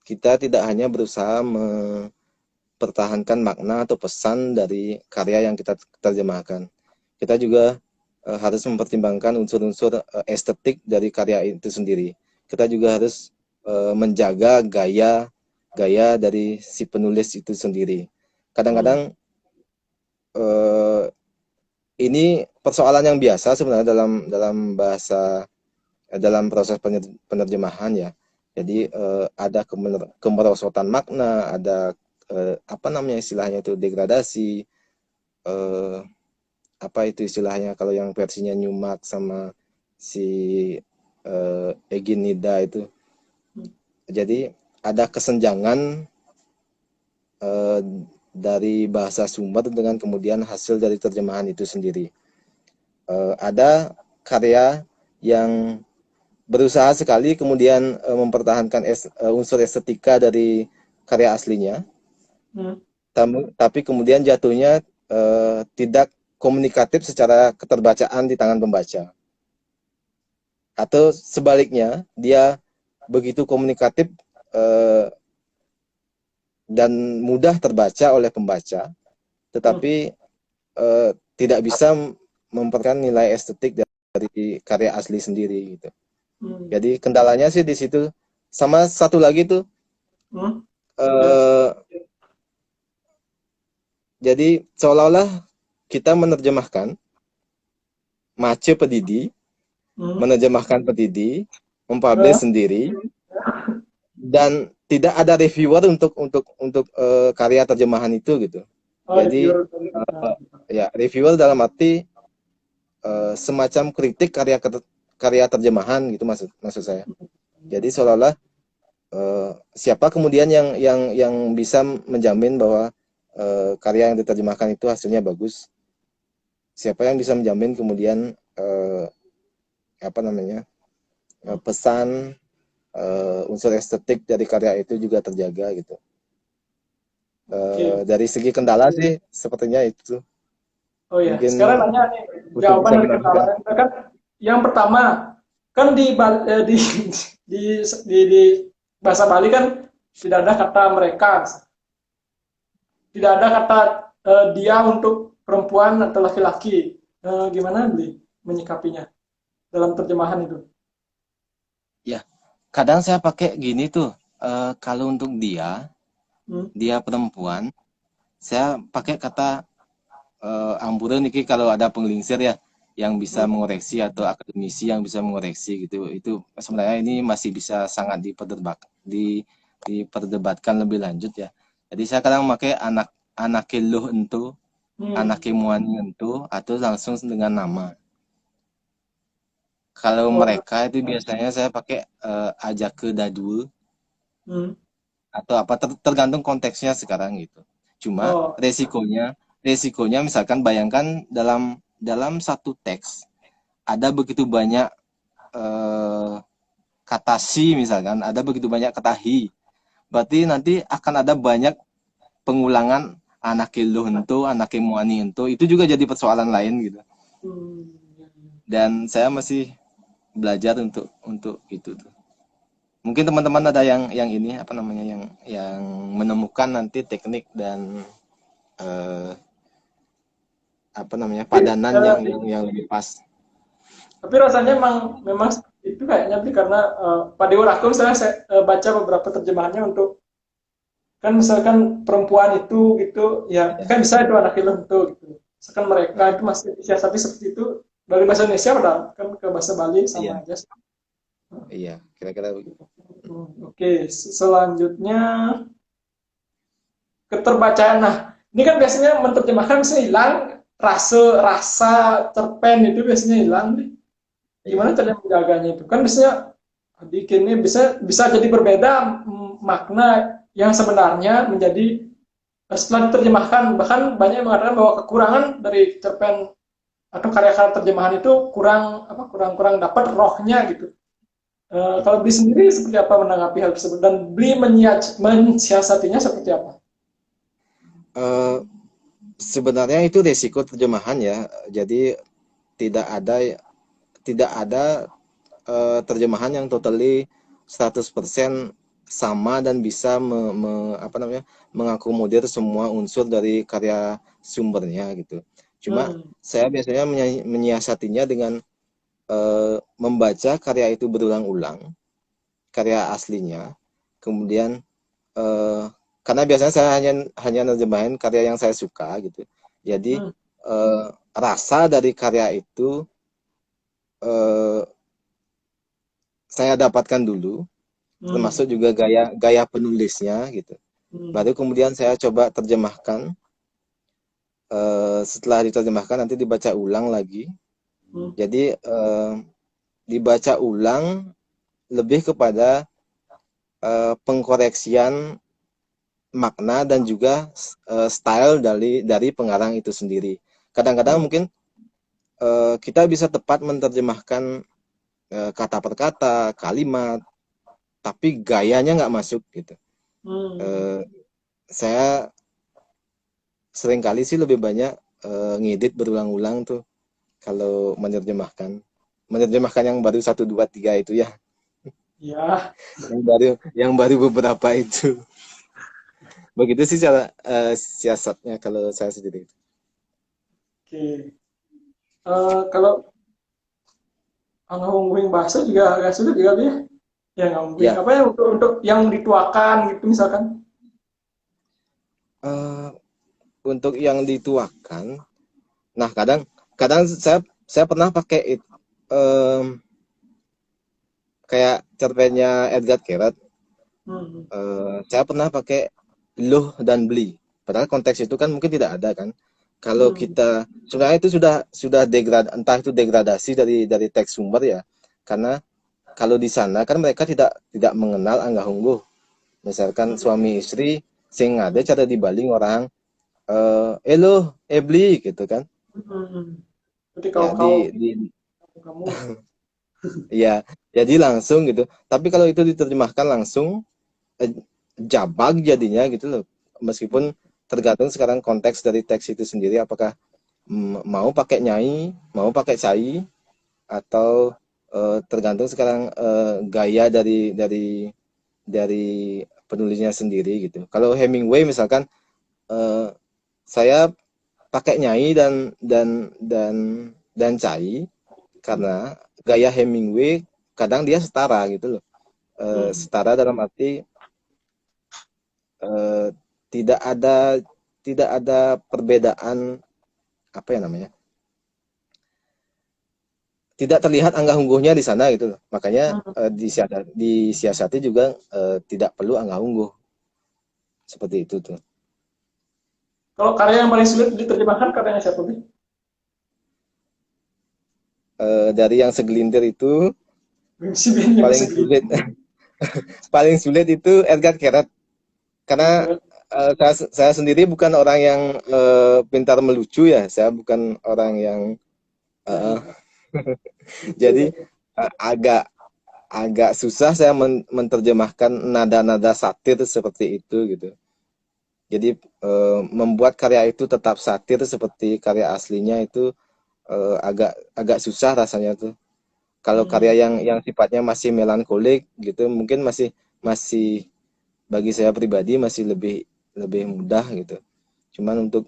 kita tidak hanya berusaha mempertahankan makna atau pesan dari karya yang kita terjemahkan. Kita juga harus mempertimbangkan unsur-unsur estetik dari karya itu sendiri. Kita juga harus menjaga gaya gaya dari si penulis itu sendiri. Hmm. Kadang-kadang eh, ini persoalan yang biasa sebenarnya dalam bahasa dalam proses penerjemahan ya. Jadi ada kemerosotan makna, ada apa namanya istilahnya itu degradasi, eh, apa itu istilahnya kalau yang versinya Newmark sama si Egin Nida itu. Jadi ada kesenjangan eh, dari bahasa sumber dengan kemudian hasil dari terjemahan itu sendiri. Ada karya yang berusaha sekali kemudian mempertahankan unsur estetika dari karya aslinya, Hmm. tapi kemudian jatuhnya tidak komunikatif secara keterbacaan di tangan pembaca. Atau sebaliknya, dia begitu komunikatif eh, dan mudah terbaca oleh pembaca, Hmm. tetapi tidak bisa memperkan nilai estetik dari karya asli sendiri gitu. Hmm. Jadi kendalanya sih di situ. Sama satu lagi tuh, Hmm. Ya. eh, jadi seolah-olah kita menerjemahkan Mace Pedidi, Hmm. menerjemahkan Pedidi, Ya. mempublish sendiri, dan tidak ada reviewer untuk karya terjemahan itu gitu. Oh, Jadi reviewer. Nah. ya reviewer dalam arti semacam kritik karya terjemahan gitu maksud maksud saya. Jadi seolah-olah siapa kemudian yang bisa menjamin bahwa karya yang diterjemahkan itu hasilnya bagus? Siapa yang bisa menjamin kemudian apa namanya, pesan, unsur estetik dari karya itu juga terjaga gitu. Oke. Dari segi kendala sih sepertinya itu Oh ya, sekarang mungkin nanya nih untuk bisa jawaban dari menambahkan. kendala itu kan yang pertama kan di bahasa Bali kan tidak ada kata mereka, tidak ada kata dia untuk perempuan atau laki-laki. Gimana Bli menyikapinya dalam terjemahan itu? Ya, kadang saya pakai gini tuh, kalau untuk Hmm? dia perempuan, saya pakai kata amburan ini kalau ada penggelingsir ya yang bisa Hmm? mengoreksi atau akademisi yang bisa mengoreksi gitu. Itu sebenarnya ini masih bisa sangat diperdebatkan lebih lanjut ya. Jadi saya kadang pakai anak keluh entu, anak Hmm. kemuani entu atau langsung dengan nama. Kalau Oh, mereka itu biasanya saya pakai ajak ke dadul hmm. atau apa tergantung konteksnya sekarang gitu. Cuma Oh, resikonya misalkan bayangkan dalam dalam satu teks ada begitu banyak eh, kata si misalkan, ada begitu banyak kata hi. Berarti nanti akan ada banyak pengulangan anak lu hento, anak muani hento, itu juga jadi persoalan lain gitu. hmm. Dan saya masih belajar untuk itu tuh. Mungkin teman-teman ada yang ini apa namanya yang menemukan nanti teknik dan eh, apa namanya Tapi, padanan yang lebih pas. tapi rasanya memang itu kayaknya Bli, karena pada waktu saya baca beberapa terjemahannya untuk kan misalkan perempuan itu gitu ya Ya, kan bisa itu anak film tuh gitu misalkan mereka ya, itu masih siasati seperti itu dari bahasa Indonesia udah kan ke bahasa Bali sama iya, aja. iya, kira-kira begitu. Oke, selanjutnya keterbacaan. Nah, ini kan biasanya menerjemahkan bisa hilang rasa rasa cerpen itu biasanya hilang nih. Iya, Gimana cara menjaganya itu? Kan biasanya bikinnya bisa bisa jadi berbeda makna yang sebenarnya menjadi setelah diterjemahkan bahkan banyak yang mengatakan bahwa kekurangan dari cerpen atau karya-karya terjemahan itu kurang apa kurang kurang dapat rohnya gitu. Kalau Bli sendiri seperti apa menanggapi hal tersebut dan Bli mensiasatinya seperti apa? Eh, sebenarnya itu resiko terjemahan ya. Jadi tidak ada tidak ada terjemahan yang totally 100% sama dan bisa apa namanya mengakomodir semua unsur dari karya sumbernya gitu. Cuma Hmm. saya biasanya menyiasatinya dengan membaca karya itu berulang-ulang, karya aslinya. Kemudian eh, karena biasanya saya hanya hanya nerjemahin karya yang saya suka gitu. Jadi Hmm. rasa dari karya itu eh, saya dapatkan dulu, Hmm. termasuk juga gaya gaya penulisnya gitu. Hmm. Baru kemudian saya coba terjemahkan. Setelah diterjemahkan nanti dibaca ulang lagi. Hmm. Jadi dibaca ulang lebih kepada pengkoreksian makna dan juga style dari pengarang itu sendiri. Kadang-kadang Hmm. mungkin kita bisa tepat menerjemahkan kata per kata, kalimat, tapi gayanya nggak masuk gitu. Hmm. Eh, saya seringkali sih lebih banyak ngedit berulang-ulang tuh kalau menerjemahkan yang baru satu dua tiga itu ya, Ya. yang baru beberapa itu. Begitu sih cara siasatnya kalau saya sendiri. Oke. Kalau ngomongin bahasa juga agak sulit juga ya. Ya ngomongin Ya, apa ya untuk yang dituakan gitu misalkan. eh, untuk yang dituakan, nah kadang kadang saya pernah pakai kayak cerpennya Edgar Keret. Hmm. Saya pernah pakai loh dan beli. Padahal konteks itu kan mungkin tidak ada kan. Kalau Hmm. kita sebenarnya itu sudah entah itu degradasi dari teks sumber ya. Karena kalau di sana kan mereka tidak mengenal Angga Hungguh. Misalkan Hmm. suami istri sing ada Hmm. cara dibaling orang elo beli gitu kan. Hmm. Jadi Ya kaum kaum di kamu. Iya, jadi langsung gitu. Tapi kalau itu diterjemahkan langsung, eh, jabag jadinya gitu loh. Meskipun tergantung sekarang konteks dari teks itu sendiri, apakah mau pakai nyai, mau pakai cai, atau tergantung sekarang gaya dari penulisnya sendiri gitu. Kalau Hemingway misalkan, eh, saya pakai nyai dan cai karena gaya Hemingway kadang dia setara gitu loh. Hmm. Setara dalam arti, eh, tidak ada perbedaan, apa ya namanya, tidak terlihat anggah ungguhnya di sana gitu loh. Makanya Hmm. disiasati juga, tidak perlu anggah ungguh seperti itu tuh. Kalau karya yang paling sulit diterjemahkan karyanya siapa nih? Dari yang segelintir itu Si Benny paling Masagri. sulit paling sulit itu Edgar Keret karena saya sendiri bukan orang yang pintar melucu ya, saya bukan orang yang, Ya, eh, ya. jadi agak agak susah saya menerjemahkan nada-nada satir seperti itu gitu. Jadi membuat karya itu tetap satir seperti karya aslinya itu agak agak susah rasanya tuh. Kalau karya Hmm. yang sifatnya masih melankolik gitu mungkin masih masih bagi saya pribadi masih lebih lebih mudah gitu. Cuman untuk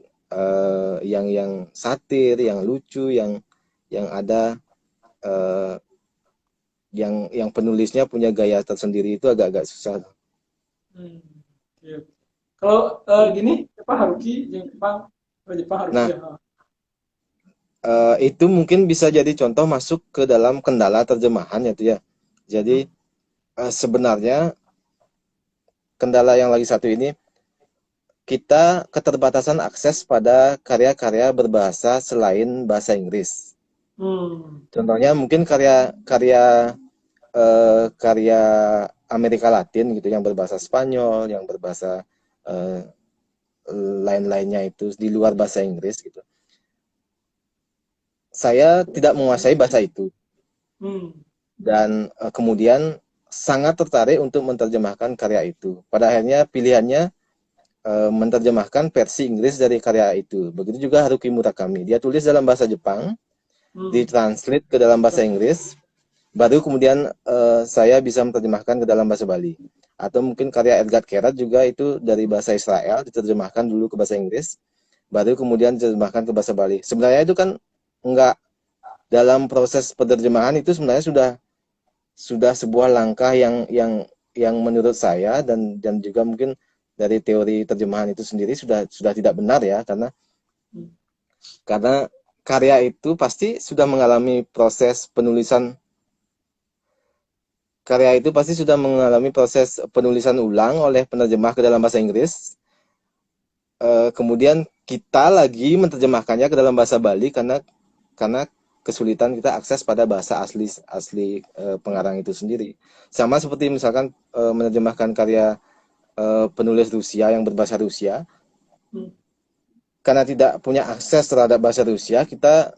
yang satir, yang lucu, yang ada, eh, yang penulisnya punya gaya tersendiri itu agak-agak susah. Hmm. Iya. Kalau gini, apa Haruki yang Jepang, kalau Jepang Haruki Nah, ya. itu mungkin bisa jadi contoh masuk ke dalam kendala terjemahan ya tuh ya. Jadi Hmm. sebenarnya kendala yang lagi satu ini, kita keterbatasan akses pada karya-karya berbahasa selain bahasa Inggris. Hmm. Contohnya mungkin karya Amerika Latin gitu yang berbahasa Spanyol, yang berbahasa eh, lain-lainnya itu di luar bahasa Inggris gitu. Saya tidak menguasai bahasa itu Hmm. dan kemudian sangat tertarik untuk menerjemahkan karya itu. Pada akhirnya pilihannya menerjemahkan versi Inggris dari karya itu. Begitu juga Haruki Murakami. Dia tulis dalam bahasa Jepang, Hmm. ditranslate ke dalam bahasa Inggris, baru kemudian saya bisa menerjemahkan ke dalam bahasa Bali. Atau mungkin karya Edgar Keret juga itu dari bahasa Israel, diterjemahkan dulu ke bahasa Inggris, baru kemudian diterjemahkan ke bahasa Bali. Sebenarnya itu kan enggak, dalam proses penerjemahan itu sebenarnya sudah sebuah langkah yang menurut saya dan juga mungkin dari teori terjemahan itu sendiri sudah tidak benar ya, karena karya itu pasti sudah mengalami proses penulisan, karya itu pasti sudah mengalami proses penulisan ulang oleh penerjemah ke dalam bahasa Inggris. Kemudian kita lagi menerjemahkannya ke dalam bahasa Bali karena kesulitan kita akses pada bahasa asli asli pengarang itu sendiri. Sama seperti misalkan menerjemahkan karya penulis Rusia yang berbahasa Rusia, Hmm. karena tidak punya akses terhadap bahasa Rusia, kita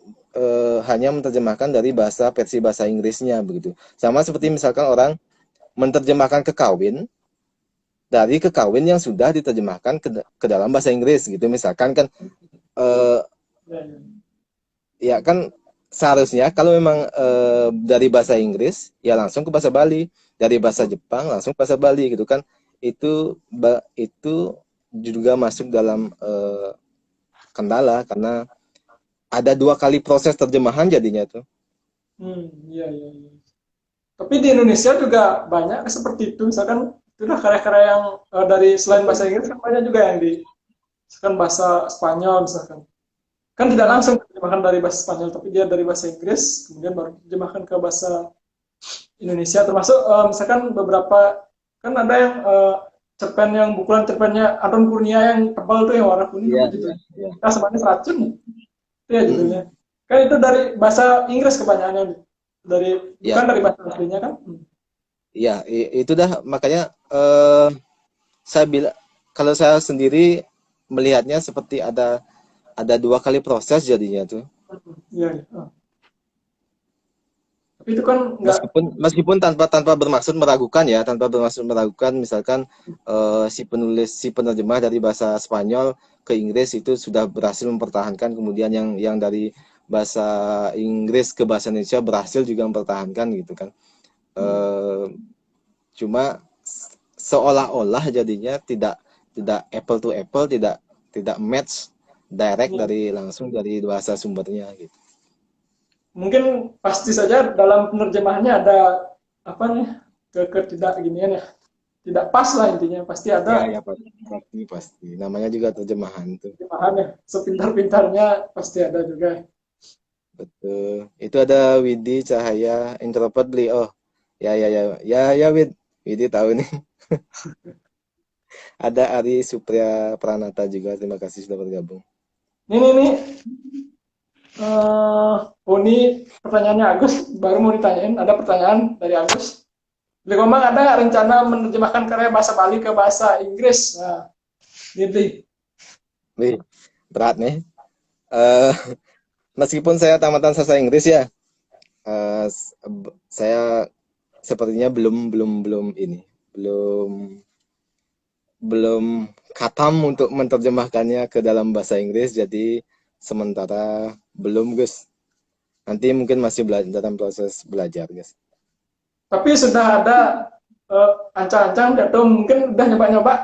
hanya menerjemahkan dari versi bahasa Inggrisnya begitu. Sama seperti misalkan orang menerjemahkan kekawin dari kekawin yang sudah diterjemahkan ke dalam bahasa Inggris gitu. Misalkan kan, eh, Ya, ya. ya kan seharusnya kalau memang dari bahasa Inggris ya langsung ke bahasa Bali, dari bahasa Jepang langsung ke bahasa Bali gitu kan. Itu juga masuk dalam kendala karena ada dua kali proses terjemahan jadinya tuh. Hmm. Iya, iya, iya. Tapi di Indonesia juga banyak seperti itu. Misalkan itu dah karya-karya yang dari selain bahasa Inggris kan banyak juga yang di misalkan bahasa Spanyol misalkan. Kan tidak langsung terjemahkan dari bahasa Spanyol, tapi dia dari bahasa Inggris kemudian baru terjemahkan ke bahasa Indonesia. Termasuk misalkan beberapa kan ada yang cerpen yang bukulan cerpennya Anton Kurnia yang tebal tuh yang warna kuning Iya, apa iya, judulnya? iya. Sebenarnya Racun itu ya Mm-mm. judulnya. Kan itu dari bahasa Inggris kebanyakannya dari bukan Ya, dari bahasa aslinya kan? Hmm. iya, itu dah makanya saya bilang kalau saya sendiri melihatnya seperti ada dua kali proses jadinya tuh. Iya, iya. Tapi itu kan nggak. Meskipun tanpa tanpa bermaksud meragukan ya, tanpa bermaksud meragukan, misalkan si penerjemah dari bahasa Spanyol ke Inggris itu sudah berhasil mempertahankan, kemudian yang dari bahasa Inggris ke bahasa Indonesia berhasil juga mempertahankan gitu kan. Eh, Cuma seolah-olah jadinya tidak tidak apple to apple, tidak match direct Iya. dari langsung dari bahasa sumbernya gitu. Mungkin pasti saja dalam penerjemahannya ada apa nih, ketidak ginian ya, tidak pas lah intinya, pasti Ya, ada ya pasti, pasti, pasti. Namanya juga terjemahan tuh. terjemahan ya, sepintar-pintarnya pasti ada juga. Betul. Itu ada Widi Cahaya introvert beli. Oh, ya, ya, ya, ya, ya, Widi tahu nih. Ada Ari Supriya Pranata juga. Terima kasih sudah bergabung. Ini oh ini pertanyaannya Agus, baru mau ditanyain, ada pertanyaan dari Agus. Beli Komang ada nggak rencana menerjemahkan karya bahasa Bali ke bahasa Inggris? Nah, gitu. Wih, berat nih. Eh, Meskipun saya tamatan sastra Inggris ya, saya sepertinya belum ini, belum belum khatam untuk menerjemahkannya ke dalam bahasa Inggris. Jadi sementara belum, Gus. Nanti mungkin masih dalam proses belajar, guys. Tapi sudah ada ancang-ancang atau mungkin udah nyoba-nyoba.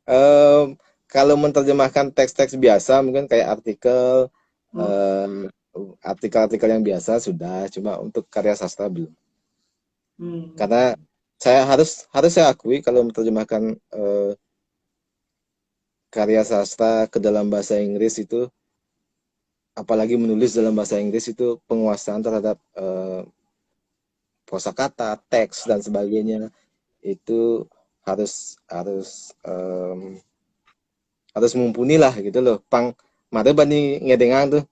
Em, Kalau menerjemahkan teks-teks biasa, mungkin kayak Hmm. artikel-artikel yang biasa sudah, cuma untuk karya sastra belum. Hmm. Karena saya harus harus saya akui kalau menerjemahkan karya sastra ke dalam bahasa Inggris itu, apalagi menulis dalam bahasa Inggris itu penguasaan terhadap kosakata, teks dan sebagainya itu harus harus harus mumpuni lah gitu loh. Pang mata bani ngedengang tuh.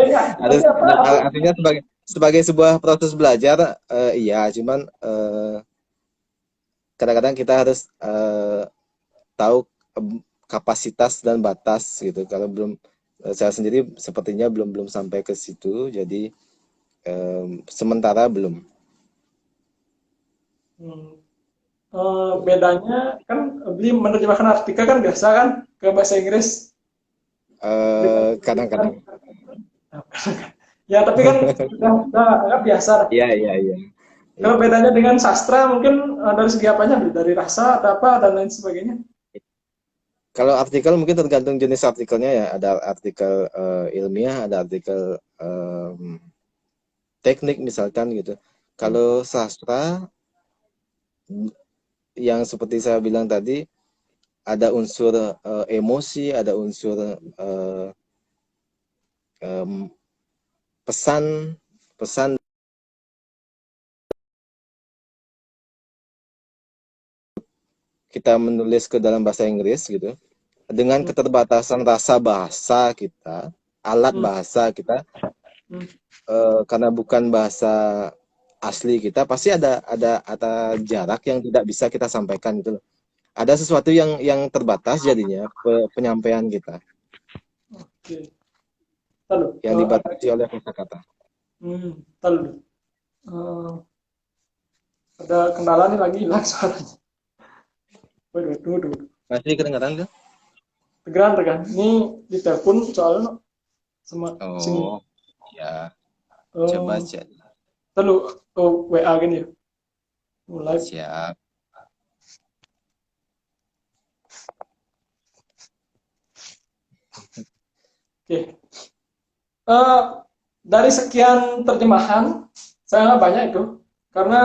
Ya, Harus tapi apa? artinya sebagai sebagai sebuah proses belajar, iya, cuman kadang-kadang kita harus tahu kapasitas dan batas gitu. Kalau belum saya sendiri sepertinya belum belum sampai ke situ, jadi sementara belum. Hmm. Bedanya kan beli menerjemahkan artikel kan biasa kan ke bahasa Inggris. Kadang-kadang. Ya, tapi kan sudah anggap biasa. Iya, iya, iya. Kalau Iya. bedanya dengan sastra mungkin dari segi apanya, dari rasa atau apa dan lain sebagainya. Kalau artikel mungkin tergantung jenis artikelnya ya. Ada artikel ilmiah, ada artikel teknik misalkan gitu. Hmm. Kalau sastra yang seperti saya bilang tadi, ada unsur emosi, ada unsur em, pesan, pesan kita menulis ke dalam bahasa Inggris gitu. Dengan Hmm. keterbatasan rasa bahasa kita, alat Hmm. bahasa kita, Hmm. karena bukan bahasa asli kita, pasti ada jarak yang tidak bisa kita sampaikan gitu loh. Ada sesuatu yang terbatas jadinya penyampaian kita Oke. Lalu, yang dibatasi oleh kata-kata. lalu, ada kendala nih lagi hilang suaranya. Waduh, waduh, waduh. Masih kedengaran kan? Tegeran, tegeran. Ini di telepon soalnya sama sini. Oh, ya. Coba Oh, cek. lalu WA gini ya. Mulai. Siap. Oke. Eh, dari sekian terjemahan, saya nggak banyak itu. Karena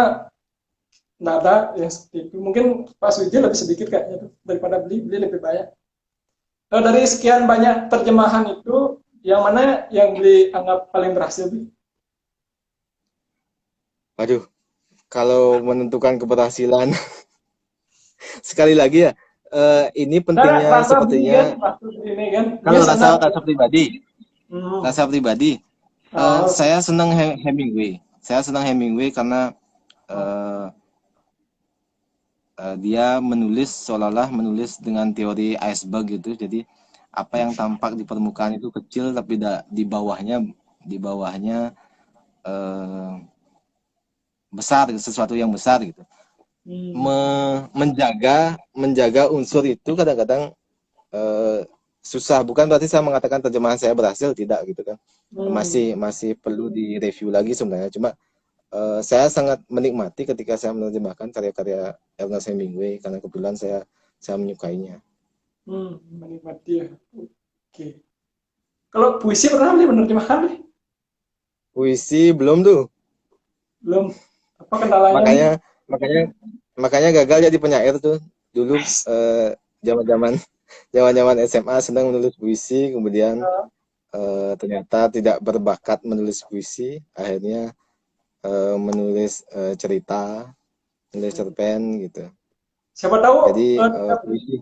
nggak ada yang seperti itu. Mungkin Pak Suji lebih sedikit kayaknya tuh. Daripada beli lebih banyak. Dari sekian banyak terjemahan itu, yang mana yang beli anggap paling berhasil, Bi? Waduh, kalau menentukan keberhasilan sekali lagi ya, ini Nah, pentingnya rasa beli kan, sepertinya rasa beli ini kan. Dia kalau rasa senang. rasa pribadi, Hmm. rasa pribadi, Oh, saya senang Hemingway. Saya senang Hemingway karena oh, eh, dia menulis seolah-olah menulis dengan teori iceberg gitu. Jadi apa yang tampak di permukaan itu kecil, tapi di bawahnya eh, besar, sesuatu yang besar gitu. Hmm. Menjaga unsur itu kadang-kadang eh, susah. Bukan berarti saya mengatakan terjemahan saya berhasil, tidak gitu kan. Hmm. Masih perlu direview lagi sebenarnya. Cuma saya sangat menikmati ketika saya menerjemahkan karya-karya Ernest Hemingway karena kebetulan saya menyukainya. Menikmati ya. Oke. Kalau puisi pernah beli menerjemahkan nih? Puisi belum tuh. Belum. Apa kendalanya nih? Makanya makanya makanya gagal jadi penyair tuh. Dulu zaman-zaman zaman-zaman SMA senang menulis puisi, kemudian ternyata tidak berbakat menulis puisi, akhirnya menulis cerita, menulis cerpen gitu. Siapa tahu Jadi tidak, puisi,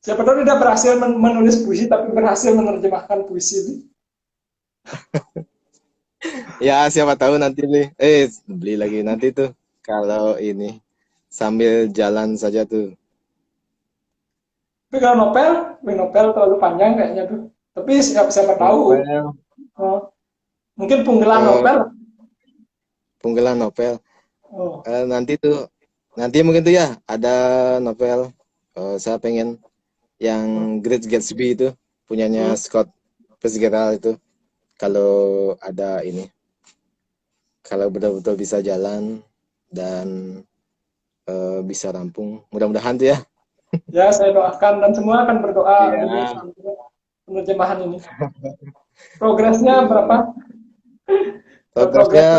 siapa tahu tidak berhasil menulis puisi tapi berhasil menerjemahkan puisi ini. ya siapa tahu nanti beli lagi nanti tuh kalau ini sambil jalan saja tuh. Tapi kalau novel terlalu panjang kayaknya tuh. Tapi siapa siapa tahu. Novel, Oh, mungkin punggelan eh, novel. penggalan novel. Oh, Nanti tuh, nanti mungkin tuh ya ada novel. Saya pengen yang Great Gatsby itu punyanya hmm. Scott Fitzgerald itu. Kalau ada ini, kalau betul-betul bisa jalan dan bisa rampung, mudah-mudahan tuh ya. Ya, saya doakan dan semua akan berdoa demi Iya. penerjemahan ini. Progresnya berapa? Iya. Progres Progresnya,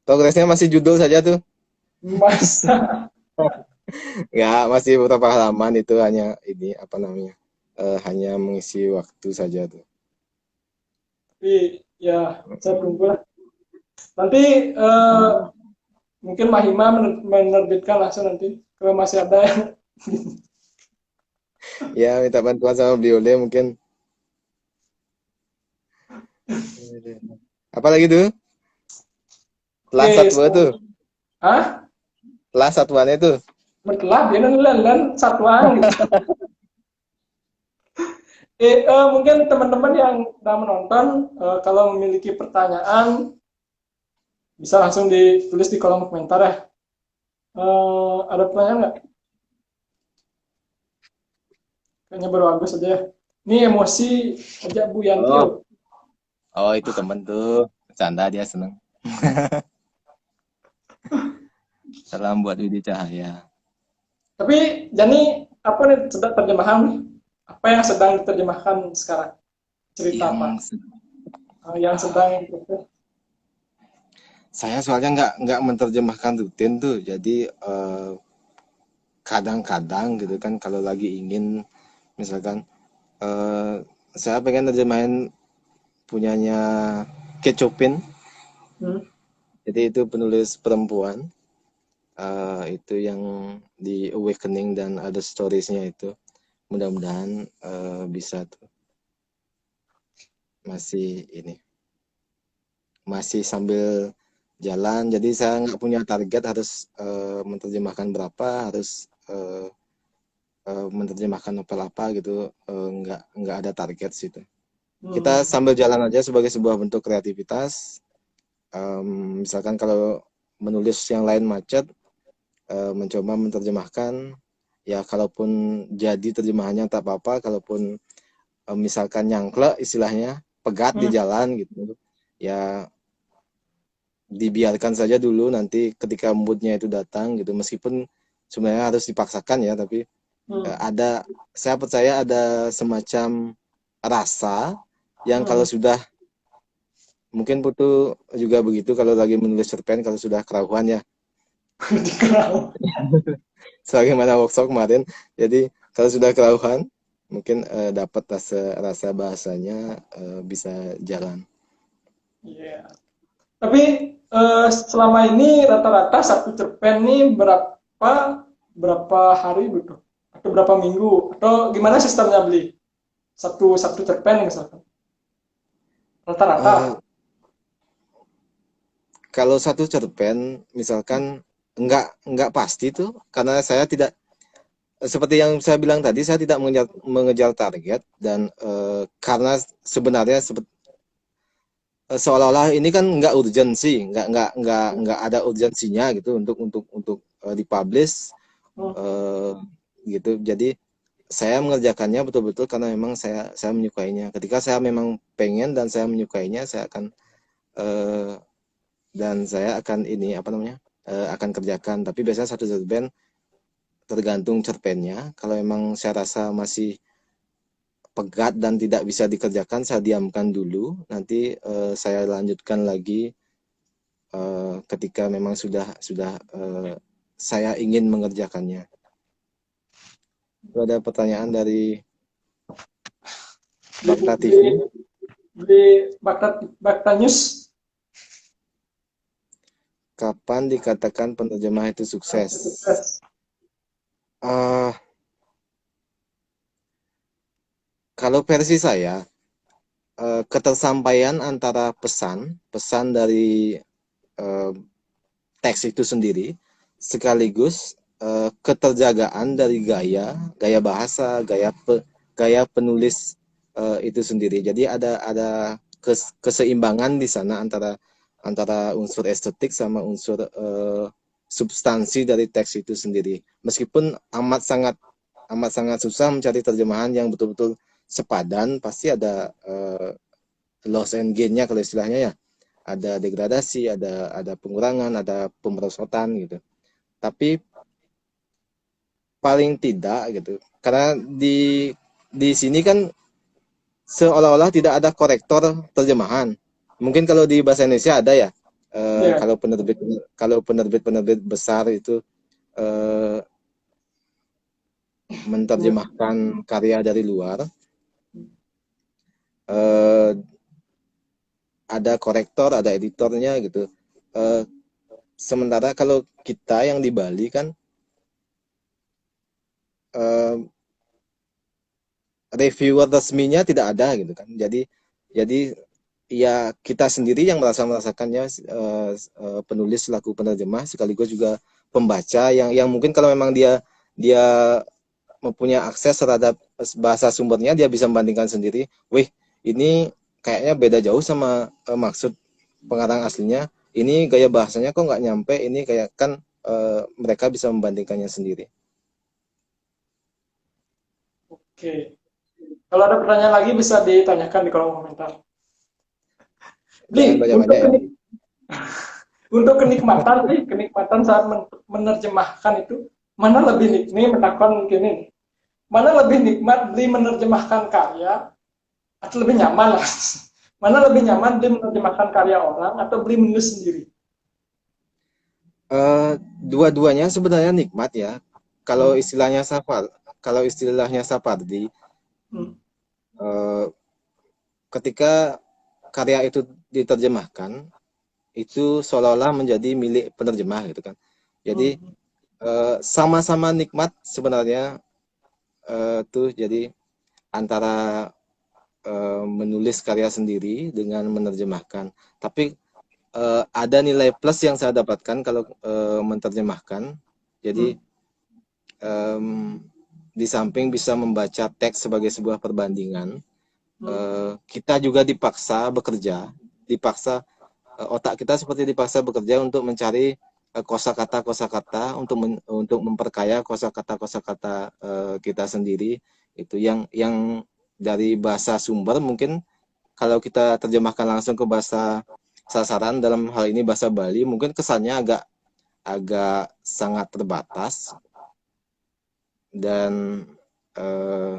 progresnya masih judul saja tuh. masa. Ya, masih beberapa halaman itu hanya ini apa namanya? Hanya mengisi waktu saja tuh. Tapi ya, saya tunggu lah. Nanti mungkin Mahima menerbitkan langsung nanti kalau masih ada yang Ya, minta bantuan sama Biole mungkin. Apalagi tuh? Telah oke. satwa tuh. Ah, Telah satuannya tuh. bertelah dia lan satuan gitu. Mungkin teman-teman yang sedang menonton, kalau memiliki pertanyaan bisa langsung ditulis di kolom komentar ya. Ada pertanyaan nggak? Kayaknya baru Agus aja ya. Ini emosi ajak Bu Yanti Oh, loh. oh itu temen tuh. Bercanda dia seneng. Salam buat Widi Cahaya. Tapi Jani, apa nih sedang terjemahan nih? Apa yang sedang diterjemahkan sekarang? Cerita apa? Yang Yang sedang saya soalnya nggak menerjemahkan rutin tuh. Jadi kadang-kadang gitu kan kalau lagi ingin misalkan eh, saya pengen nerjemahin punyanya Kecopin. hmm, Jadi itu penulis perempuan. Itu yang di Awakening dan ada storiesnya itu. Mudah-mudahan bisa tuh masih ini masih sambil jalan. Jadi saya nggak punya target harus menerjemahkan berapa, harus menerjemahkan novel apa gitu. Nggak ada target situ. Kita hmm, sambil jalan aja sebagai sebuah bentuk kreativitas. Misalkan kalau menulis yang lain macet, mencoba menerjemahkan. Ya kalaupun jadi terjemahannya tak apa-apa, kalaupun misalkan nyangkle istilahnya pegat di hmm. jalan gitu ya dibiarkan saja dulu, nanti ketika moodnya itu datang gitu, meskipun sebenarnya harus dipaksakan ya, tapi Hmm. saya percaya ada semacam rasa yang kalau Hmm. sudah mungkin butuh juga begitu kalau lagi menulis cerpen, kalau sudah kerahuan ya Dikenal. sebagaimana workshop kemarin. Jadi kalau sudah kerahuan mungkin dapat rasa rasa bahasanya bisa jalan. Iya. Tapi selama ini rata-rata satu cerpen nih berapa hari butuh? Atau berapa minggu? Atau gimana sistemnya beli? Satu satu cerpen misalkan. Eh, Rata-rata. Kalau satu cerpen misalkan nggak pasti tuh, karena saya tidak seperti yang saya bilang tadi, saya tidak mengejar target dan karena sebenarnya seolah-olah ini kan nggak urgensi, nggak ada urgensinya gitu untuk dipublish Hmm. eh, gitu. Jadi saya mengerjakannya betul-betul karena memang saya menyukainya. Ketika saya memang pengen dan saya menyukainya, saya akan eh, saya akan ini apa namanya akan kerjakan. Tapi biasanya satu cerpen tergantung cerpennya. Kalau memang saya rasa masih pegat dan tidak bisa dikerjakan, saya diamkan dulu. Nanti saya lanjutkan lagi ketika memang sudah saya ingin mengerjakannya. Itu ada pertanyaan dari Beli, Bakta beli, TV. beli Bakta, Bakta News. Kapan dikatakan penerjemah itu sukses? Sukses. Eh, Kalau versi saya, ketersampaian antara pesan dari eh, teks itu sendiri, sekaligus keterjagaan dari gaya bahasa, gaya penulis itu sendiri. Jadi ada keseimbangan di sana antara unsur estetik sama unsur substansi dari teks itu sendiri. Meskipun amat sangat susah mencari terjemahan yang betul-betul sepadan, pasti ada loss and gain-nya kalau istilahnya ya. Ada degradasi, ada pengurangan, ada pemerosotan gitu. Tapi paling tidak gitu. Karena di sini kan seolah-olah tidak ada korektor terjemahan. Mungkin kalau di bahasa Indonesia ada ya. Ya. Kalau penerbit besar itu eh, menerjemahkan karya dari luar, eh, ada korektor, ada editornya gitu. Eh, Sementara kalau kita yang di Bali kan eh, reviewer resminya tidak ada gitu kan. Jadi ya kita sendiri yang merasakannya penulis selaku penerjemah sekaligus juga pembaca yang mungkin kalau memang dia mempunyai akses terhadap bahasa sumbernya dia bisa membandingkan sendiri. Wih, ini kayaknya beda jauh sama maksud pengarang aslinya. Ini gaya bahasanya kok nggak nyampe. Ini kayak kan mereka bisa membandingkannya sendiri. Oke. Kalau ada pertanyaan lagi bisa ditanyakan di kolom komentar. Jangan Bli, banyak-banyak ya. untuk kenikmatan nih, kenikmatan saat menerjemahkan itu mana lebih nikmat menakon gini, mana lebih nikmat Bli menerjemahkan karya atau lebih nyaman lah. Mana lebih nyaman Bli menerjemahkan karya orang atau Bli menulis sendiri? Dua-duanya sebenarnya nikmat ya. Kalau Hmm. istilahnya kalau istilahnya Sapardi, Hmm. eh, ketika karya itu diterjemahkan, itu seolah-olah menjadi milik penerjemah gitu kan. Jadi Hmm. sama-sama nikmat sebenarnya tuh jadi antara menulis karya sendiri dengan menerjemahkan. Tapi ada nilai plus yang saya dapatkan kalau menerjemahkan. Jadi Hmm. em, di samping bisa membaca teks sebagai sebuah perbandingan, Hmm. kita juga dipaksa otak kita seperti dipaksa bekerja untuk mencari kosakata untuk memperkaya kosakata kita sendiri itu yang dari bahasa sumber mungkin kalau kita terjemahkan langsung ke bahasa sasaran dalam hal ini bahasa Bali mungkin kesannya agak agak sangat terbatas dan eh,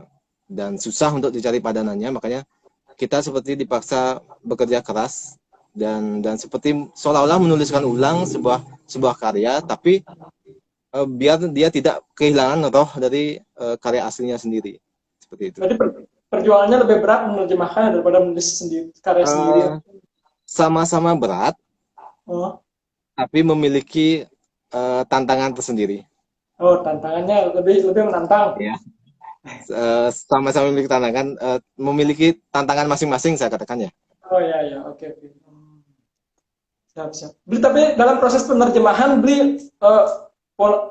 dan susah untuk dicari padanannya makanya kita seperti dipaksa bekerja keras dan seperti seolah-olah menuliskan ulang sebuah karya tapi biar dia tidak kehilangan roh dari karya aslinya sendiri seperti itu. Berarti perjuangannya lebih berat menerjemahkan daripada menulis sendiri, karya sendiri. Eh, Sama-sama berat Oh, tapi memiliki tantangan tersendiri. oh tantangannya lebih lebih menantang. Ya. Sama-sama memiliki tantangan masing-masing saya katakan ya. Oh ya ya, oke oke. Siap siap. Beli tapi dalam proses penerjemahan beli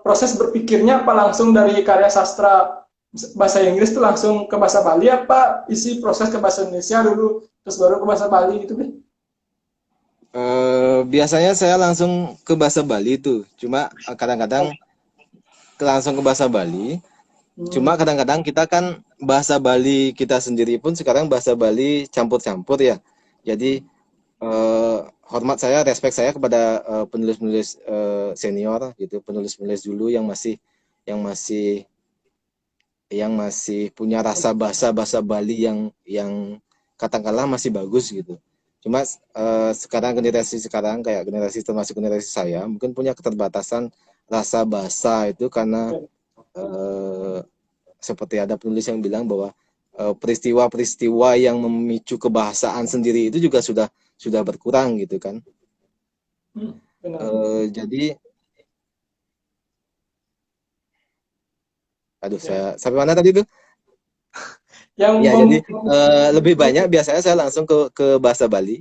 proses berpikirnya apa langsung dari karya sastra bahasa Inggris itu langsung ke bahasa Bali apa isi proses ke bahasa Indonesia dulu terus baru ke bahasa Bali gitu beli? Biasanya saya langsung ke bahasa Bali tuh. Cuma kadang-kadang langsung ke bahasa Bali. Cuma Hmm. kadang-kadang kita kan bahasa Bali kita sendiri pun sekarang bahasa Bali campur-campur ya. Jadi hormat saya, respect saya kepada penulis-penulis senior gitu, penulis-penulis dulu yang masih punya rasa bahasa Bali yang katakanlah masih bagus gitu. Cuma sekarang generasi sekarang kayak generasi termasuk generasi saya mungkin punya keterbatasan rasa bahasa itu karena eh, seperti ada penulis yang bilang bahwa peristiwa-peristiwa yang memicu kebahasaan sendiri itu juga sudah berkurang gitu kan. Benar. Jadi aduh Ya. saya sampai mana tadi tuh? Yang Ya jadi lebih banyak biasanya saya langsung ke bahasa Bali.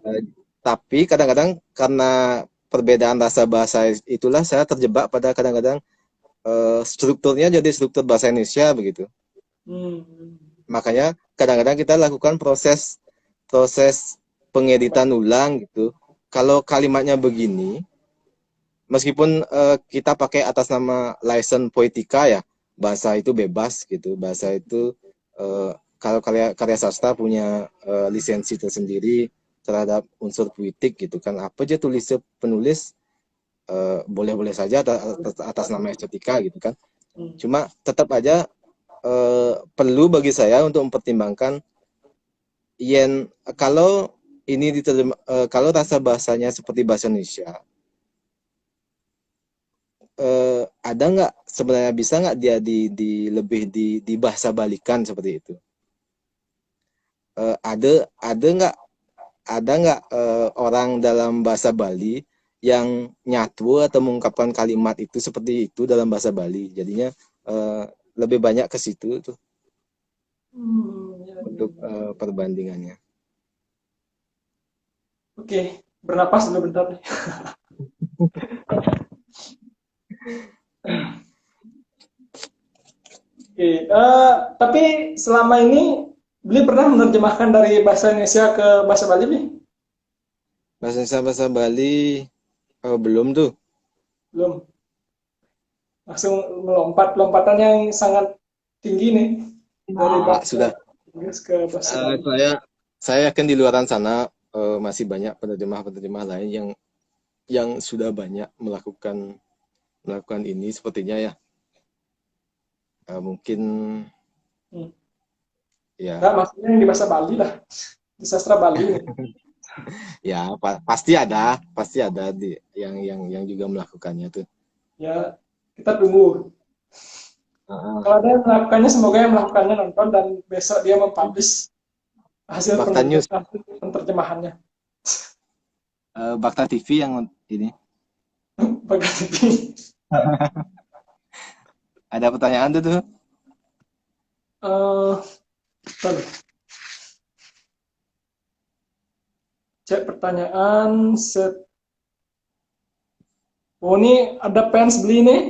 Eh, tapi kadang-kadang karena perbedaan rasa bahasa itulah saya terjebak pada kadang-kadang strukturnya jadi struktur bahasa Indonesia begitu. hmm, Makanya kadang-kadang kita lakukan proses proses pengeditan ulang gitu. Kalau kalimatnya begini, meskipun kita pakai atas nama license poetika ya, bahasa itu bebas gitu. Bahasa itu kalau karya karya sastra punya lisensi tersendiri terhadap unsur puitik gitu kan. Apa aja tulis penulis boleh-boleh saja atas nama estetika gitu kan. hmm, Cuma tetap aja perlu bagi saya untuk mempertimbangkan yen kalau ini diterima, kalau rasa bahasanya seperti bahasa Indonesia, ada nggak sebenarnya bisa nggak dia lebih dibahasa balikan seperti itu? Ada nggak orang dalam bahasa Bali yang nyatu atau mengungkapkan kalimat itu seperti itu dalam bahasa Bali? Jadinya eh, lebih banyak ke situ tuh ya, ya, untuk ya. perbandingannya. Oke, bernapas dulu bentar nih. Oke, tapi selama ini Beli pernah menerjemahkan dari bahasa Indonesia ke bahasa Bali nih? Bahasa Bali belum tuh. Belum. Langsung melompat, lompatan yang sangat tinggi nih dari Nah, bahasa sudah. Inggris ke bahasa Bali. Saya yakin di luaran sana masih banyak penerjemah-penerjemah lain yang sudah banyak melakukan melakukan ini sepertinya ya. Mungkin Hmm. Nah, ya maksudnya yang di bahasa Bali lah, di sastra Bali nih. ya pasti ada di yang juga melakukannya tuh. Ya, kita tunggu. Heeh. Kalau ada yang melakukannya, semoga yang melakukannya nonton dan besok dia mempublish hasil Bakta News, penerjemahannya. Bakta TV yang ini. Bagaimana? Ada pertanyaan tuh. Eh, bentar. Cek pertanyaan. Set. Oh, ini ada fans Beli nih.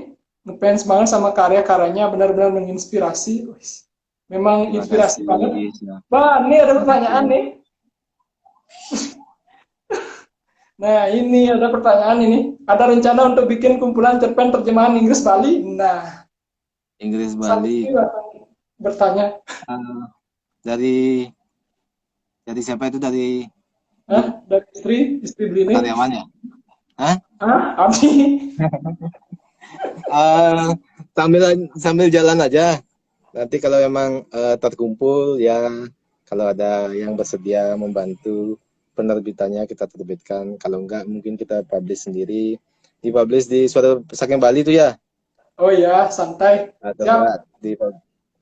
Ngefans banget sama karya-karyanya, benar-benar menginspirasi. Wih, memang Terima inspirasi kasih. banget. Ya. Bah, ini ada Terima pertanyaan kasih. nih. Nah, ini ada pertanyaan ini. Ada rencana untuk bikin kumpulan cerpen terjemahan Inggris Bali? Nah, Inggris saat Bali. ini bertanya. Eh, dari siapa itu dari Hah? Dari istri Beli ini? karyawannya? Hah? Hah? Abi? Eh, sambil sambil jalan aja. Nanti kalau memang terkumpul ya, kalau ada yang bersedia membantu penerbitannya kita terbitkan. Kalau enggak mungkin kita publish sendiri. Dipublish di suatu Saking Bali itu ya, Oh ya, santai. atau Siap. enggak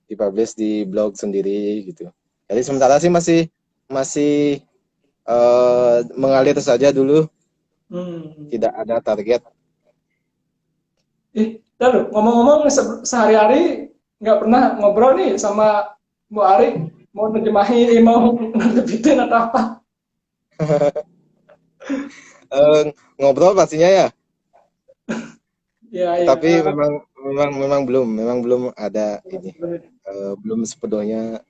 dipublish di blog sendiri gitu. Jadi sementara sih masih masih mengalir saja dulu, Hmm. tidak ada target. Dah loh, ngomong-ngomong sehari-hari nggak pernah ngobrol nih sama Bu Ari, mau nerjemahin, mau nerbitin atau apa? Ngobrol pastinya ya, Ya, ya. tapi memang belum ada ini, belum sepenuhnya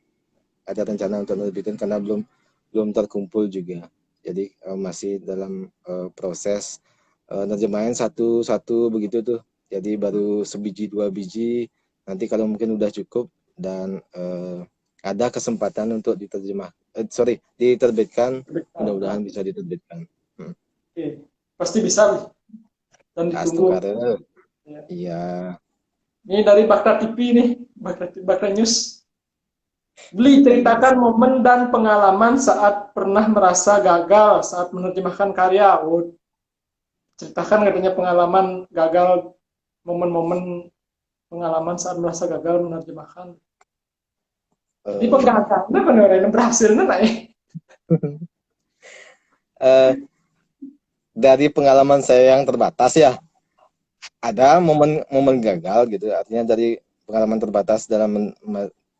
ada rencana untuk nerbitin karena belum belum terkumpul juga. Jadi masih dalam proses nerjemahin satu-satu begitu tuh. Jadi baru sebiji dua biji. Nanti kalau mungkin udah cukup dan ada kesempatan untuk diterbitkan, mudah-mudahan bisa diterbitkan. Oke. Pasti bisa dan ditunggu. Astukara, Ya. iya. Ini dari Bakta TV nih, Bakta News. Beli ceritakan momen dan pengalaman saat pernah merasa gagal saat menerjemahkan karya. Oh, ceritakan katanya pengalaman gagal, momen-momen pengalaman saat merasa gagal menerjemahkan. Jadi penggagalnya benar-benar berhasilnya lah ya. Dari pengalaman saya yang terbatas ya, ada momen gagal gitu. Artinya dari pengalaman terbatas dalam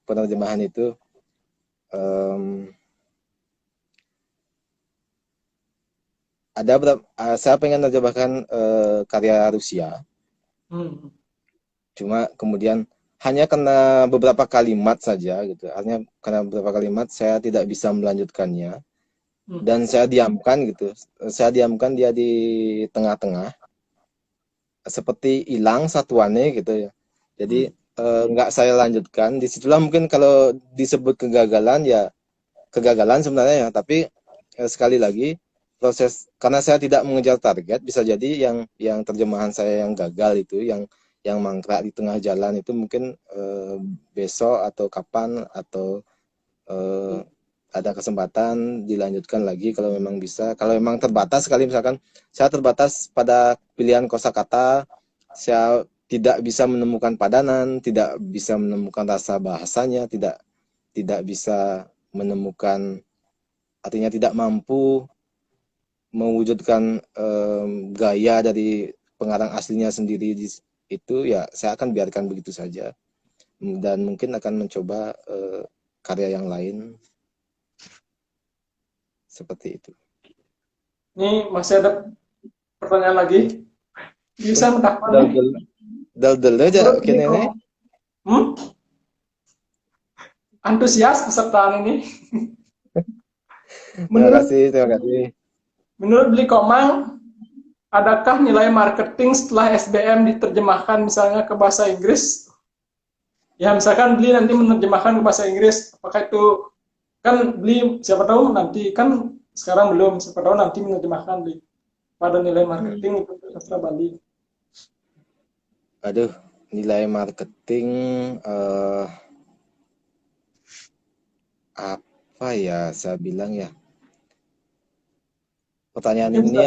penerjemahan itu, ada saya pengen menerjemahkan karya Rusia. Cuma kemudian hanya karena beberapa kalimat saja gitu. Artinya karena beberapa kalimat saya tidak bisa melanjutkannya dan saya diamkan gitu. Saya diamkan dia di tengah-tengah seperti hilang satuannya gitu ya. Jadi nggak saya lanjutkan. Disitulah mungkin kalau disebut kegagalan ya kegagalan sebenarnya ya. Tapi sekali lagi proses karena saya tidak mengejar target bisa jadi yang terjemahan saya yang gagal itu yang mangkrak di tengah jalan itu mungkin besok atau kapan atau ada kesempatan dilanjutkan lagi kalau memang bisa. Kalau memang terbatas sekali misalkan saya terbatas pada pilihan kosakata, saya tidak bisa menemukan padanan, tidak bisa menemukan rasa bahasanya, tidak bisa menemukan artinya tidak mampu mewujudkan gaya dari pengarang aslinya sendiri itu ya saya akan biarkan begitu saja dan mungkin akan mencoba karya yang lain seperti itu. Ini masih ada pertanyaan lagi. Bisa mendapatkan Dal aja kini nih. Antusias pesertaan ini. Terima kasih. Menurut Beli Komang, adakah nilai marketing setelah SBM diterjemahkan misalnya ke bahasa Inggris? Ya misalkan Beli nanti menerjemahkan ke bahasa Inggris, apakah itu kan Beli siapa tahu nanti kan sekarang belum, siapa tahu nanti menerjemahkan Beli pada nilai marketing itu sastra Bali. Aduh, nilai marketing apa ya saya bilang ya. Pertanyaan ini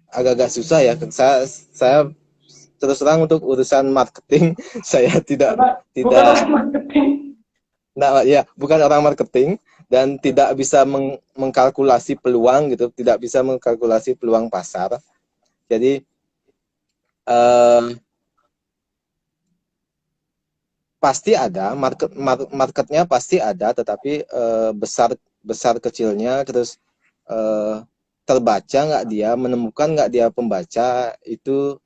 agak-agak susah ya. Saya terus terang untuk urusan marketing saya bukan orang marketing. Nah, ya, bukan orang marketing dan tidak bisa mengkalkulasi peluang gitu, tidak bisa mengkalkulasi peluang pasar. Jadi pasti ada marketnya pasti ada, tetapi besar kecilnya terus terbaca nggak dia, menemukan nggak dia pembaca itu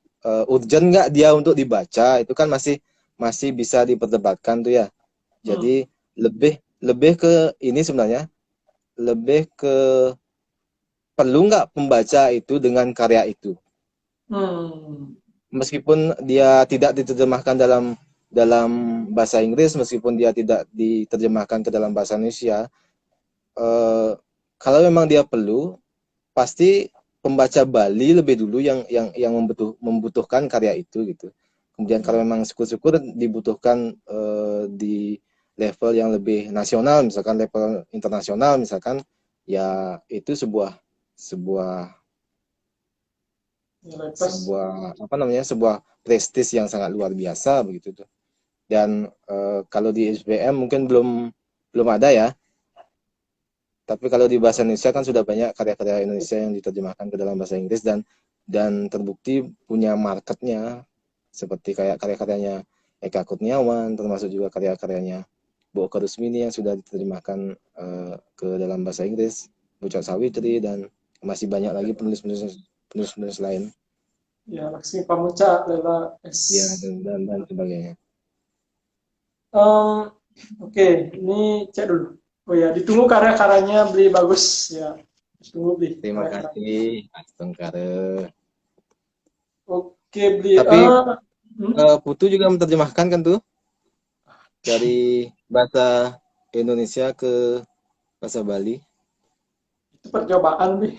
urgent nggak dia untuk dibaca itu kan masih bisa diperdebatkan tuh ya. Jadi lebih ke ini sebenarnya lebih ke perlu nggak pembaca itu dengan karya itu. Meskipun dia tidak diterjemahkan dalam bahasa Inggris, meskipun dia tidak diterjemahkan ke dalam bahasa Indonesia, kalau memang dia perlu, pasti pembaca Bali lebih dulu yang membutuhkan karya itu gitu. Kemudian kalau memang syukur-syukur dibutuhkan di level yang lebih nasional, misalkan level internasional, misalkan ya itu sebuah apa namanya sebuah prestis yang sangat luar biasa begitu tuh. Dan kalau di SBM mungkin belum ada ya. Tapi kalau di bahasa Indonesia kan sudah banyak karya-karya Indonesia yang diterjemahkan ke dalam bahasa Inggris dan terbukti punya marketnya seperti kayak karya-karyanya Eka Kurniawan, termasuk juga karya-karyanya Bu Oka Rusmini yang sudah diterjemahkan ke dalam bahasa Inggris, Bu Cok Sawitri dan masih banyak lagi penulis-penulis lain. Ya, Laksmi Pamuca, Lela S. Ya, dan sebagainya. Oke, ini cek dulu. Oh ya, ditunggu karya-karyanya Beli bagus ya. Tunggu beli. Terima kasih, Astengkare. Oke beli. Tapi Hmm, Putu juga menerjemahkan kan tuh dari bahasa Indonesia ke bahasa Bali. itu percobaan beli.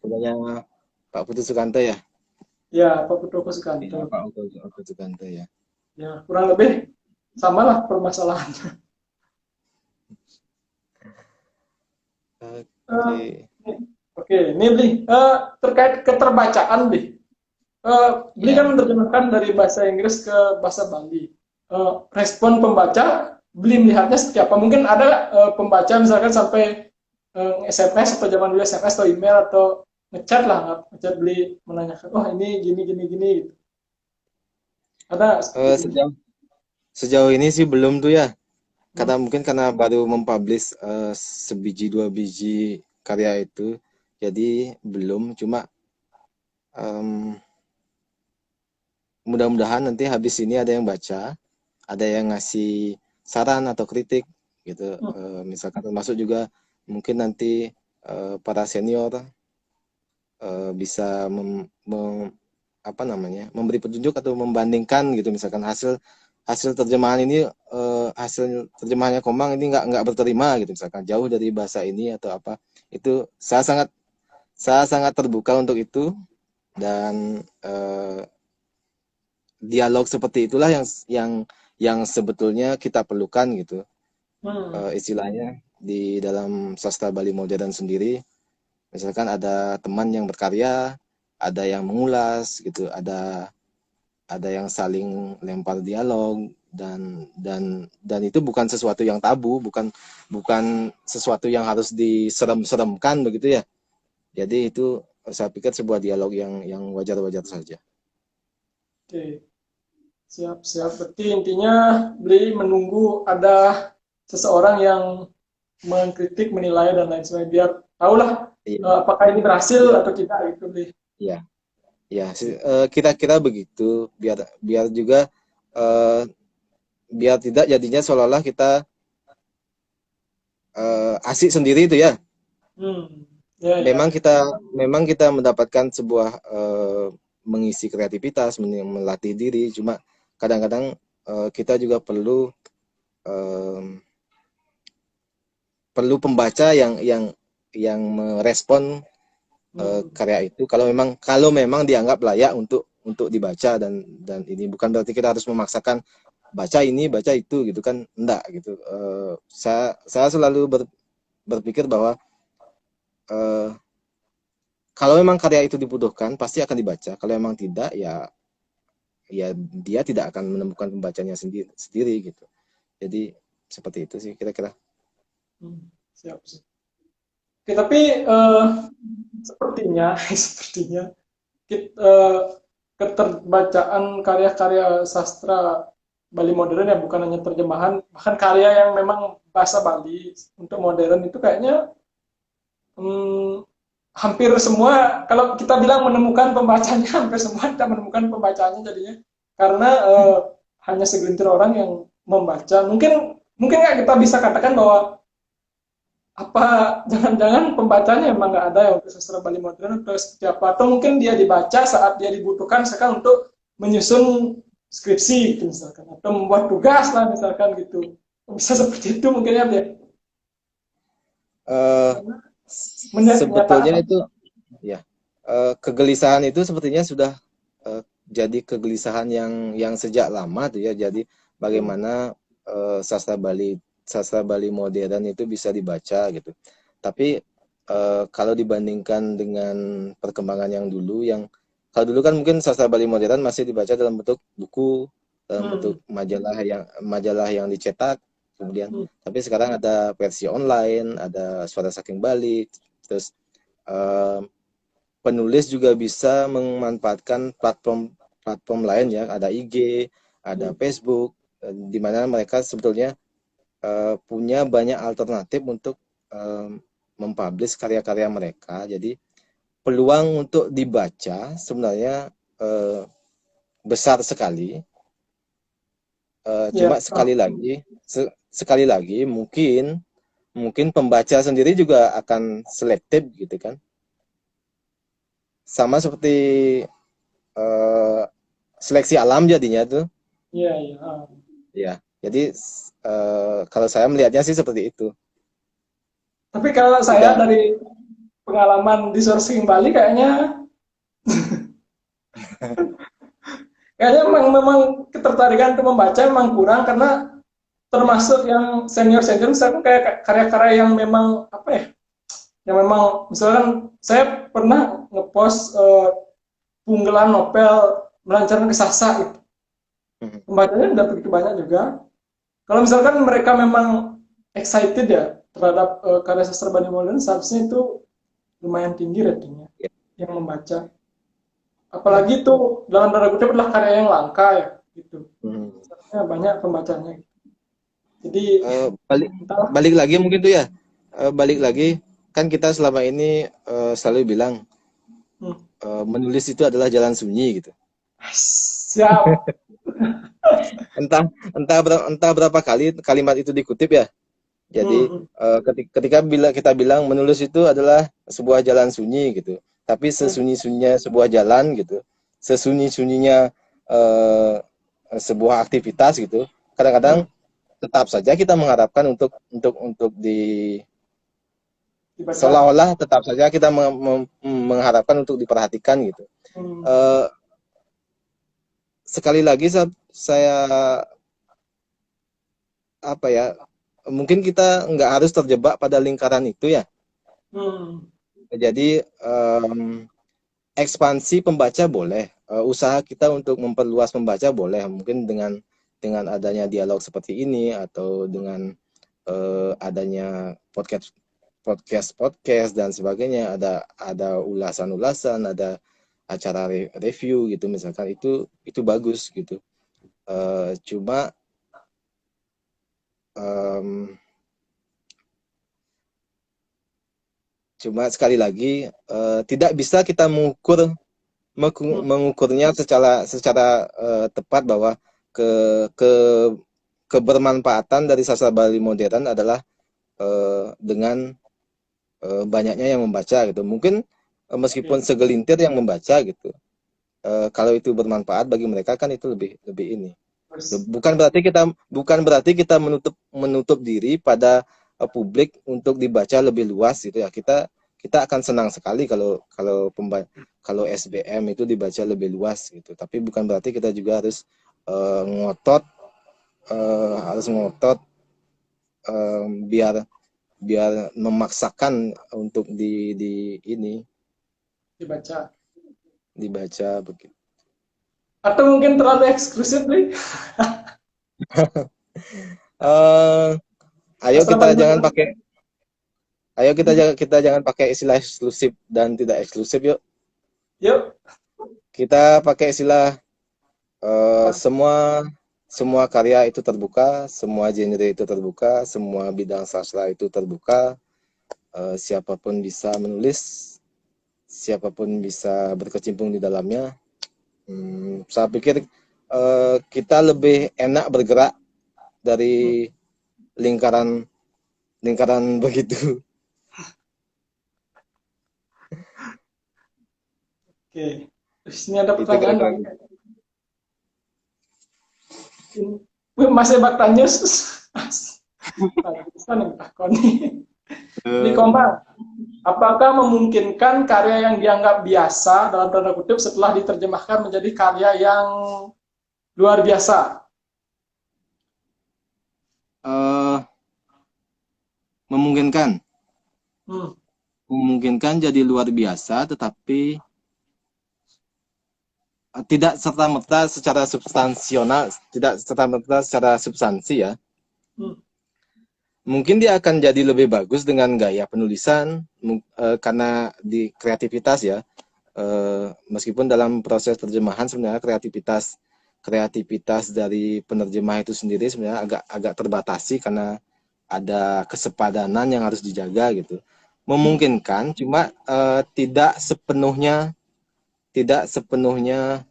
Punyanya Pak Putu Sukanto ya? Ya, Pak Putoko Sukanto. Iya, Pak Putu Sukanto ya. Ya, kurang lebih sama lah permasalahannya. Eh, Oke. Oke, ini beli. Terkait keterbacaan beli. Beli kan Ya. menerjemahkan dari bahasa Inggris ke bahasa Bali. Respon pembaca, beli melihatnya seperti apa? Mungkin ada pembaca misalkan sampai SMS atau zaman dulu SMS atau email atau ngechat lah, ngechat beli menanyakan, oh ini gini gini gini gitu. Ada seperti Eh, itu. sejauh sejauh ini sih belum tuh ya. Hmm. Karena mungkin karena baru mempublish sebiji dua biji karya itu, jadi belum. Cuma em, mudah-mudahan nanti habis ini ada yang baca, ada yang ngasih saran atau kritik gitu. Hmm. Misalkan termasuk juga mungkin nanti para senior bisa apa namanya, memberi petunjuk atau membandingkan gitu, misalkan hasil hasil terjemahan ini hasil terjemahannya Komang ini nggak berterima gitu, misalkan jauh dari bahasa ini atau apa, itu saya sangat terbuka untuk itu. Dan dialog seperti itulah yang sebetulnya kita perlukan gitu. Hmm. Istilahnya di dalam sastra Bali modern sendiri, misalkan ada teman yang berkarya, ada yang mengulas gitu, ada yang saling lempar dialog, dan itu bukan sesuatu yang tabu, bukan sesuatu yang harus diserem-seremkan begitu ya. Jadi itu saya pikir sebuah dialog yang wajar-wajar saja. Oke, siap siap. Berarti intinya beli menunggu ada seseorang yang mengkritik, menilai dan lain sebagainya biar tahulah Iya, apakah ini berhasil biar atau tidak itu beli. ya, ya kira-kira begitu, biar biar juga eh, biar tidak jadinya seolah-olah kita asik sendiri itu ya. Hmm. Ya, ya, Memang ya. kita mendapatkan sebuah mengisi kreativitas, melatih diri. Cuma kadang-kadang kita juga eh, perlu pembaca yang merespon Hmm. karya itu. Kalau memang dianggap layak untuk dibaca, dan ini bukan berarti kita harus memaksakan baca ini baca itu gitu kan, enggak gitu. Saya selalu berpikir bahwa eh, kalau memang karya itu dibutuhkan pasti akan dibaca. Kalau memang tidak, ya dia tidak akan menemukan pembacanya sendiri sendiri gitu. Jadi seperti itu sih kira-kira. Hmm. Siap, siap. Oke, tapi sepertinya sepertinya keterbacaan karya-karya sastra Bali modern ya bukan hanya terjemahan, bahkan karya yang memang bahasa Bali untuk modern itu kayaknya hmm, hampir semua kalau kita bilang menemukan pembacanya hampir semua kita menemukan pembacanya jadinya karena hanya segelintir orang yang membaca. Mungkin mungkin nggak kita bisa katakan bahwa apa jangan-jangan pembacanya emang nggak ada ya untuk sastra Bali modern atau seperti apa, atau mungkin dia dibaca saat dia dibutuhkan misalkan untuk menyusun skripsi gitu, misalkan atau membuat tugas lah misalkan gitu, bisa seperti itu mungkin ya dia Eh, karena Sebetulnya menyatakan. itu ya, kegelisahan itu sepertinya sudah jadi kegelisahan yang sejak lama tuh ya. Jadi Hmm. bagaimana sastra Bali modern itu bisa dibaca gitu. Tapi kalau dibandingkan dengan perkembangan yang dulu, kalau dulu kan mungkin sastra Bali modern masih dibaca dalam bentuk buku, dalam Hmm. bentuk majalah yang dicetak, kemudian. Hmm. Tapi sekarang ada versi online, ada Suara Saking Bali, terus eh, penulis juga bisa memanfaatkan platform platform lain ya, ada IG, ada Hmm. Facebook, di mana mereka sebetulnya punya banyak alternatif untuk eh, mempublish karya-karya mereka. Jadi peluang untuk dibaca sebenarnya eh, besar sekali. Ya. Cuma sekali lagi mungkin mungkin pembaca sendiri juga akan selektif gitu kan. Sama seperti eh, seleksi alam jadinya tuh. Iya, iya. Ya. Jadi kalau saya melihatnya sih seperti itu. Tapi kalau saya Tidak. dari pengalaman di sourcing Bali kayaknya memang ketertarikan untuk membaca memang kurang karena termasuk yang senior-senior misalkan kayak karya-karya yang memang apa ya, yang memang misalkan saya pernah ngepost punggelan novel melancarkan kesasa gitu. Mhm. Pembacanya udah begitu banyak juga. Kalau misalkan mereka memang excited ya terhadap karya sastra Bali modern, seharusnya itu lumayan tinggi ratingnya Ya. yang membaca. Apalagi itu dalam tanda kutip adalah karya yang langka ya gitu. Mhm. Seharusnya banyak pembacanya. Jadi Balik entahlah. balik lagi mungkin tuh ya. Balik lagi kan kita selama ini selalu bilang Hmm. menulis itu adalah jalan sunyi gitu. Siap. Entah entah berapa kali kalimat itu dikutip ya. Jadi Hmm. ketika bila kita bilang menulis itu adalah sebuah jalan sunyi gitu. Tapi Hmm. sesunyi-sunyinya sebuah jalan gitu. Sesunyi-sunyinya eh, sebuah aktivitas gitu. Hmm. Kadang-kadang tetap saja kita mengharapkan untuk Dibaca. seolah-olah tetap saja kita mengharapkan untuk diperhatikan gitu. Hmm. Eh, Sekali lagi saya apa ya, mungkin kita nggak harus terjebak pada lingkaran itu ya. Hmm. Jadi ekspansi pembaca boleh, usaha kita untuk memperluas pembaca boleh, mungkin dengan adanya dialog seperti ini atau dengan adanya podcast podcast dan sebagainya, ada ulasan-ulasan, ada acara review gitu misalkan, itu bagus gitu. Cuma em, cuma sekali lagi tidak bisa kita Hmm. mengukurnya secara tepat bahwa ke ke kebermanfaatan dari sastra Bali modern adalah dengan banyaknya yang membaca gitu. Mungkin meskipun Oke. segelintir yang membaca gitu. Kalau itu bermanfaat bagi mereka kan itu lebih lebih ini. Terus. Bukan berarti kita menutup menutup diri pada publik untuk dibaca lebih luas gitu ya. Kita akan senang sekali kalau SBM itu dibaca lebih luas gitu. Tapi bukan berarti kita juga eh, ngotot harus ngotot biar biar memaksakan untuk di ini Dibaca. dibaca begitu. Atau mungkin terlalu eksklusif nih. Eh, ayo Sastra kita Bali jangan modern. pakai Ayo kita jangan pakai istilah eksklusif dan tidak eksklusif yuk. Yuk. Kita pakai istilah Apa? semua semua karya itu terbuka, semua genre itu terbuka, semua bidang sastra itu terbuka. Siapapun bisa menulis, siapapun bisa berkecimpung di dalamnya. Saya pikir kita lebih enak bergerak Hmm. dari lingkaran lingkaran begitu. Oke. Terus ini ada Itu pertanyaan dari barangkali. Wih, Mas Ebak tanya bisa nih takon nih. Di Eh, Komang, apakah memungkinkan karya yang dianggap biasa dalam tanda kutip setelah diterjemahkan menjadi karya yang luar biasa? eh, memungkinkan Hmm. memungkinkan jadi luar biasa, tetapi tidak serta-merta secara substansional, tidak serta-merta secara substansi ya. Hmm. Mungkin dia akan jadi lebih bagus dengan gaya penulisan, karena di kreativitas ya. Meskipun dalam proses terjemahan sebenarnya kreativitas dari penerjemah itu sendiri sebenarnya agak agak terbatasi karena ada kesepadanan yang harus dijaga gitu. Hmm. Memungkinkan, cuma tidak sepenuhnya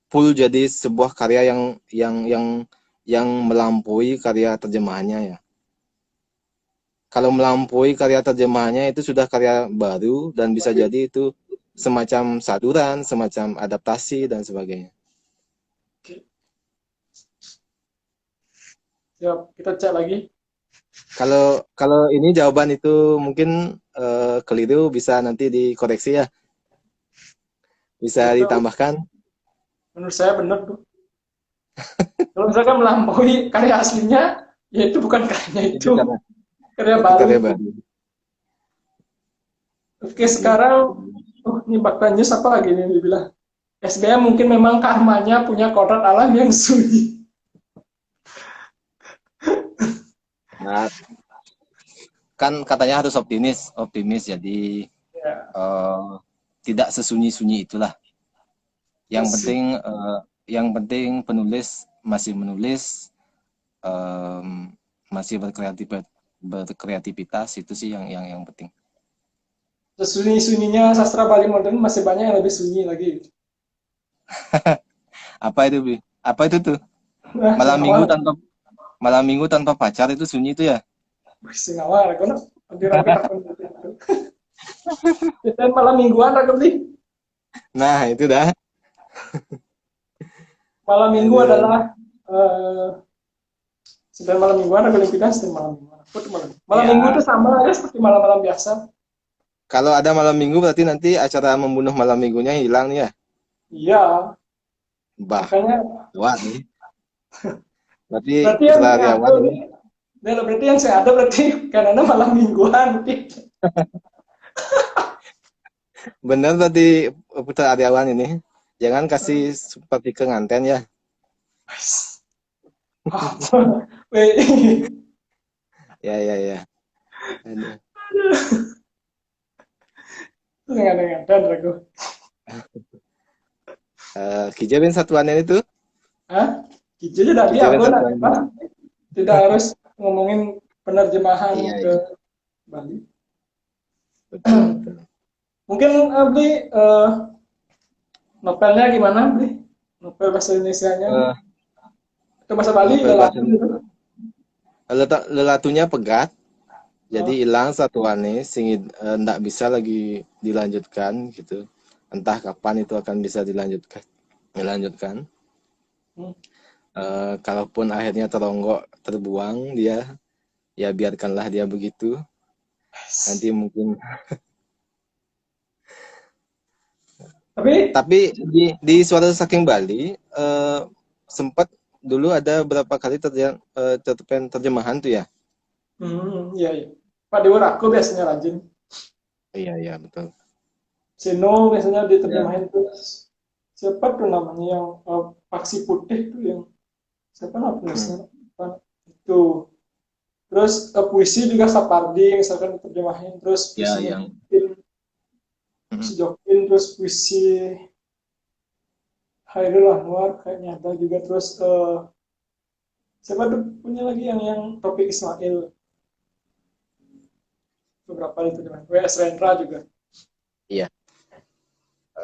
full jadi sebuah karya yang melampaui karya terjemahannya ya. kalau melampaui karya terjemahannya itu sudah karya baru dan bisa jadi itu semacam saduran, semacam adaptasi dan sebagainya. Oke, siap. Kita cek lagi. Kalau kalau ini jawaban itu mungkin keliru, bisa nanti dikoreksi ya, bisa Itu ditambahkan. menurut saya benar tuh. Kalau misalkan melampaui karya aslinya, ya itu bukan karyanya Itu itu, karena karya itu baru karya itu. baru. Oke, Iya. sekarang, ini Bakta News apa lagi nih dibilang? SBM mungkin memang karmanya punya kodrat alam yang sunyi. Nah, kan katanya harus optimis, optimis. Jadi Ya, eh, tidak sesunyi-sunyi itulah. Yang masih. penting penulis masih menulis, masih berkreativitas, itu sih yang penting. Sesunyi-sunyinya sastra Bali modern masih banyak yang lebih sunyi lagi. Apa itu, Bi? Apa itu tuh? Nah, Malam minggu singawar. tanpa malam minggu tanpa pacar itu sunyi itu ya? Singawar, kono. Dirangkut akun itu. Kita malam mingguan aku beli. Nah, itu dah. Malam minggu Aduh. adalah sedang malam mingguan aku beli pindah sedang malam mingguan. Apa tuh malam minggu Ya, itu sama aja seperti malam-malam biasa. kalau ada malam minggu berarti nanti acara membunuh malam minggunya hilang nih ya. Iya, Bah, makanya wah nih. Berarti berarti yang saya ada ketelariawan ini. ini, berarti yang saya ada berarti karena malam mingguan. Bener berarti ketelariawan ini. Jangan kasih seperti kenganten ya. Apa? Weh, Ya, ya, ya. Aduh. dengan dan aku. Kijabin satuannya itu. Hah? Gitu aja tadi Kijabin aku nak satuannya. apa? Tidak harus ngomongin penerjemahan Iya, ke iya. Bali. Betul, betul. Mungkin beli novelnya gimana beli? Novel bahasa Indonesianya beli? Eh, Itu bahasa Bali Novel lelaki bahasa gitu. lelatunya pegat, jadi Oh, hilang satuannya sehingga ndak bisa lagi dilanjutkan gitu. Entah kapan itu akan bisa dilanjutkan. hmm. Kalaupun akhirnya teronggok terbuang dia, ya biarkanlah dia begitu. Nanti mungkin. Tapi Tapi di Suara Saking Bali sempat dulu ada berapa kali terjemahan tuh ya. iya iya. Pak Dewa aku biasanya rajin. Iya, iya, betul. Seno biasanya Ya, diterjemahin terus. Siapa tuh namanya yang Paksi Putih tuh yang siapa nama hmm, penulisnya? Apa? Itu. Terus puisi juga Sapardi misalkan diterjemahin terus ya, puisinya yang puisi hmm, Jokin terus puisi Hairil Anwar kayaknya ada juga terus siapa tuh punya lagi yang topik Ismail beberapa itu dengan WS Rendra juga. iya.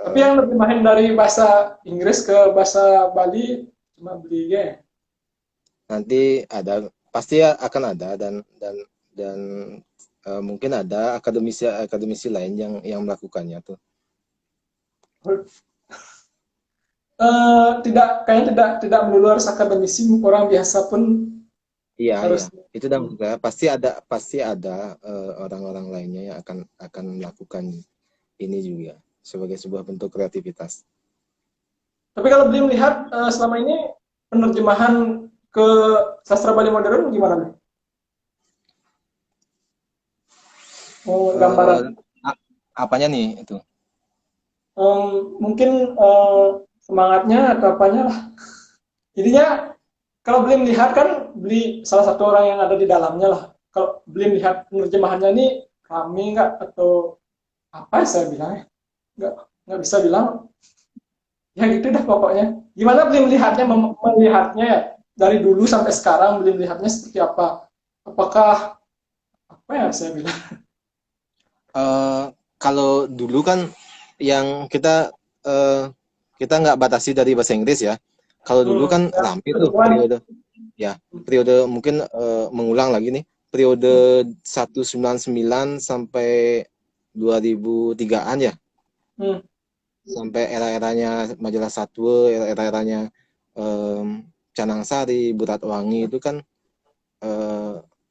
Tapi Eh, yang terjemahin dari bahasa Inggris ke bahasa Bali cuma beli ya. Nanti ada, pasti akan ada, dan mungkin ada akademisi akademisi lain yang melakukannya tuh. Tidak kayaknya tidak melulu harus akademisi orang biasa pun Iya, iya. harus. Itu dan juga pasti ada orang-orang lainnya yang akan melakukan ini juga sebagai sebuah bentuk kreativitas. Tapi kalau beli melihat selama ini penerjemahan ke sastra Bali modern gimana nih? Oh, Eh, gambaran. Apanya nih itu? Mungkin semangatnya atau apanya lah. Jadinya kalau beli melihat kan beli salah satu orang yang ada di dalamnya lah. Kalau beli melihat penerjemahannya ini rame nggak atau apa ya saya bilang ya? Nggak bisa bilang. Ya gitu dah pokoknya. Gimana beli melihatnya melihatnya ya dari dulu sampai sekarang beli melihatnya seperti apa? Apakah apa ya saya bilang? Eh, Kalau dulu kan yang eh, kita nggak batasi dari bahasa Inggris ya. Kalau dulu kan Ya, rame tuh pertemuan. periode, ya periode mungkin mengulang lagi nih, periode 199 sampai 2003-an ya. Hmm. Sampai era-eranya majalah Satwa, era-eranya Canang Sari, Burat Wangi itu kan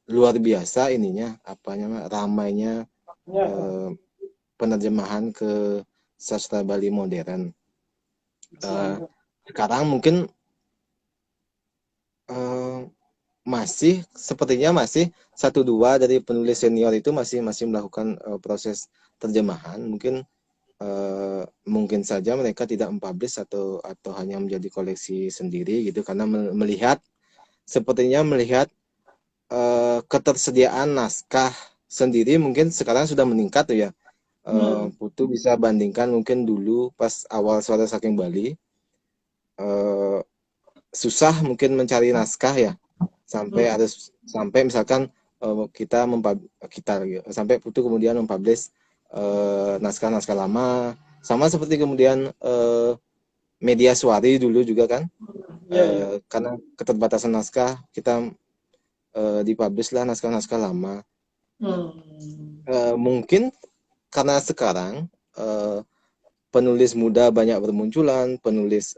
luar biasa ininya, ramainya Ya. penerjemahan ke sastra Bali modern. Selalu. Sekarang mungkin sepertinya masih satu dua dari penulis senior itu masih melakukan proses terjemahan. Mungkin saja mereka tidak mempublish atau hanya menjadi koleksi sendiri gitu, karena sepertinya melihat ketersediaan naskah sendiri mungkin sekarang sudah meningkat tuh ya. Putu bisa bandingkan mungkin dulu pas awal Suara Saking Bali susah mungkin mencari naskah ya, sampai misalkan sampai Putu kemudian mempublish naskah-naskah lama, sama seperti kemudian Media Suari dulu juga kan. Ya. Karena keterbatasan naskah, kita dipublish lah naskah-naskah lama. Mungkin karena sekarang penulis muda banyak bermunculan, penulis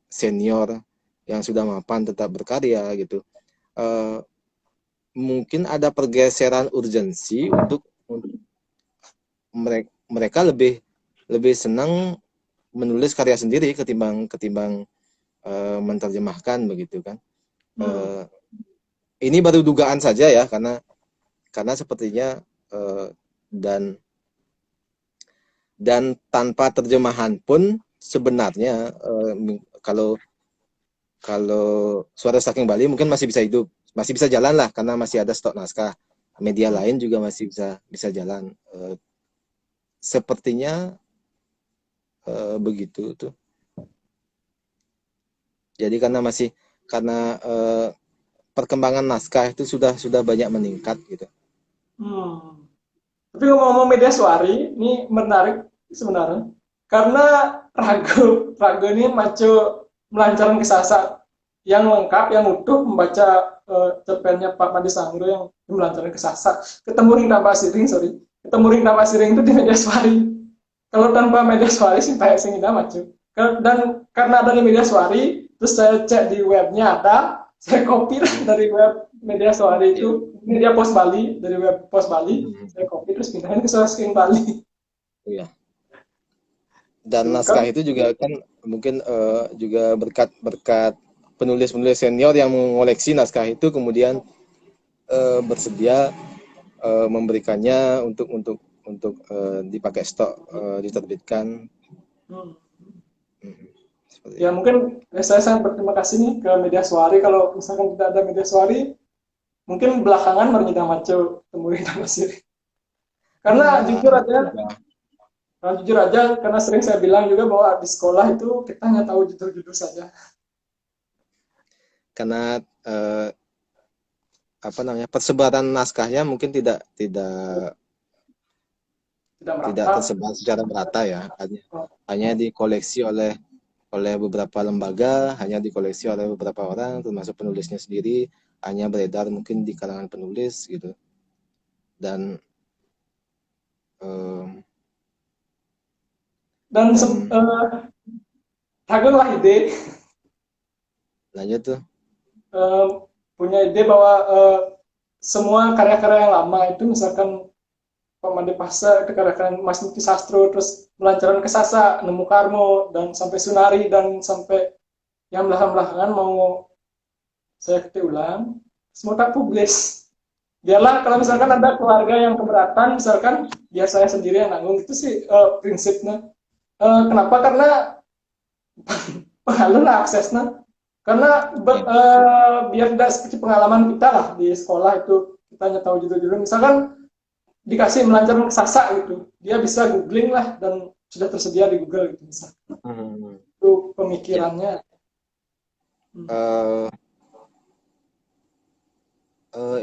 senior yang sudah mapan tetap berkarya gitu. Mungkin ada pergeseran urgensi untuk mereka lebih senang menulis karya sendiri ketimbang menerjemahkan begitu kan. Ini baru dugaan saja ya, karena sepertinya dan tanpa terjemahan pun sebenarnya kalau Suara Saking Bali mungkin masih bisa hidup, masih bisa jalan lah, karena masih ada stok naskah. Media lain juga masih bisa jalan. Sepertinya begitu tuh. Jadi karena perkembangan naskah itu sudah banyak meningkat gitu. Tapi ngomong-ngomong Media Suari, ini menarik sebenarnya. Karena Rago ini maco melancarkan kesasa yang lengkap, yang utuh, membaca cerpennya Pak Madi Sangro yang melancarkan kesasa. Ketemu ring tanpa siring, ketemu ring tanpa siring itu di Media Suari. Kalau tanpa Media Suari sih kayak singida maco. Dan karena ada di Media Suari, terus saya cek di webnya ada, saya copy dari web Media Suari itu, Media Pos Bali, dari web Pos Bali, saya copy terus pindahin ke Suara Bali. Iya. Dan naskah itu juga kan mungkin juga berkat penulis-penulis senior yang mengoleksi naskah itu, kemudian bersedia memberikannya untuk dipakai stok, diterbitkan. Ya mungkin saya sangat berterima kasih nih ke Media Suari. Kalau misalkan tidak ada Media Suari, mungkin belakangan merendah maco temuin nama siri. Karena jujur aja, karena sering saya bilang juga bahwa di sekolah itu kita hanya tahu judul-judul saja. Karena persebaran naskahnya mungkin tidak tersebar secara merata ya, hanya dikoleksi oleh beberapa lembaga, hanya dikoleksi oleh beberapa orang, termasuk penulisnya sendiri, hanya beredar mungkin di kalangan penulis gitu. Dan lah ide lanjut tuh punya ide bahwa semua karya-karya yang lama itu, misalkan Pamade Pasa, karya-karya Mas Niki Sastro, terus melancarkan kesasa, Nemu Karmo, dan sampai Sunari, dan sampai yang belakangan mau saya ketik ulang, semua tak publis. Biarlah kalau misalkan ada keluarga yang keberatan, misalkan biar saya sendiri yang nanggung, itu sih prinsipnya. Kenapa? Karena pengaruh lah aksesnya. Karena biar tidak seperti pengalaman kita lah di sekolah itu, kita hanya tahu judul-judul. Misalkan dikasih melancarkan kesasa gitu, dia bisa googling lah dan sudah tersedia di Google gitu misalkan. Itu pemikirannya.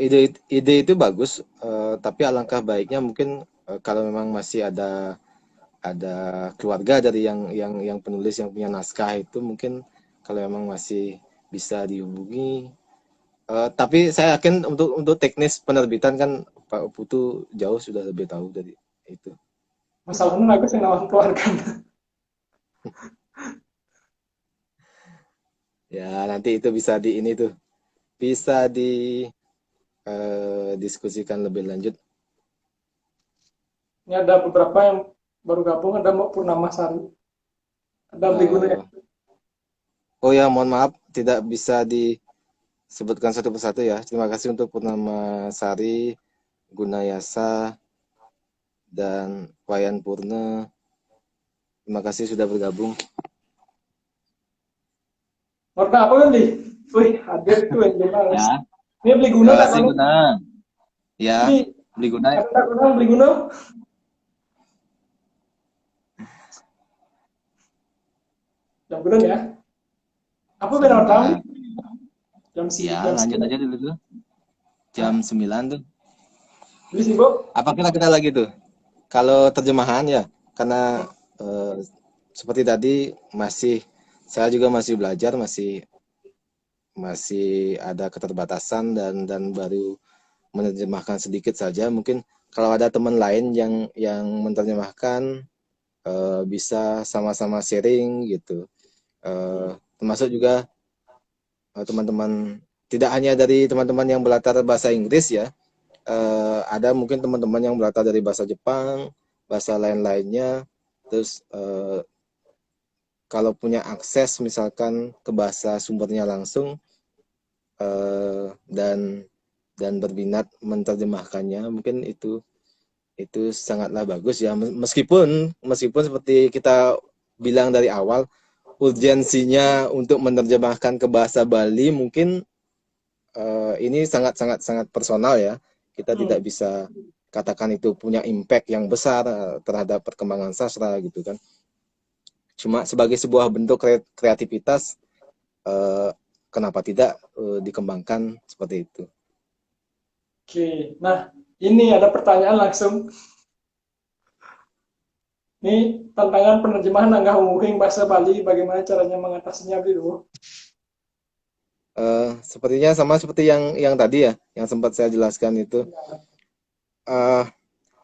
Ide itu bagus, tapi alangkah baiknya mungkin kalau memang masih ada keluarga dari yang penulis yang punya naskah itu, mungkin kalau memang masih bisa dihubungi, Tapi saya yakin untuk teknis penerbitan kan Pak Putu jauh sudah lebih tahu dari itu. Masalahnya aku sih nawang keluarkan. Ya, nanti itu bisa di ini tuh, bisa di diskusikan lebih lanjut. Ini ada beberapa yang baru gabung, ada Mbak Purnama Sari, ada Briguna ya. Eh, oh ya, mohon maaf tidak bisa disebutkan satu persatu ya. Terima kasih untuk Purnama Sari, Gunayasa, dan Wayan Purna. Terima kasih sudah bergabung. Warna apa kan di? Wih, hadir tuh yang jelas. Ya, Ini beli guna tak si kalau? Guna. Ya, Ini beli Guna. ada tak guna beli guna? Jam guna ya. Apa Si benar tahu? Guna. Jam si Ya, jam lanjut 10. aja dulu tuh. Jam 9 tuh. Beli sih, Bu. Apa kira-kira lagi tuh? Kalau terjemahan ya, karena seperti tadi saya juga masih belajar, masih ada keterbatasan dan baru menerjemahkan sedikit saja. Mungkin kalau ada teman lain yang menerjemahkan, bisa sama-sama sharing gitu. Termasuk juga teman-teman, tidak hanya dari teman-teman yang berlatar bahasa Inggris ya, ada mungkin teman-teman yang berlatar dari bahasa Jepang, bahasa lain-lainnya. Terus kalau punya akses misalkan ke bahasa sumbernya langsung, dan berminat menerjemahkannya, mungkin itu sangatlah bagus ya. Meskipun seperti kita bilang dari awal, urgensinya untuk menerjemahkan ke bahasa Bali mungkin ini sangat personal ya. Kita tidak bisa katakan itu punya impact yang besar terhadap perkembangan sastra gitu kan. Cuma sebagai sebuah bentuk kreativitas, kenapa tidak dikembangkan seperti itu. Oke. Nah, ini ada pertanyaan langsung. Ini tantangan penerjemahan Angga Humuhing bahasa Bali, bagaimana caranya mengatasinya, Bu? Sepertinya sama seperti yang tadi ya, yang sempat saya jelaskan itu.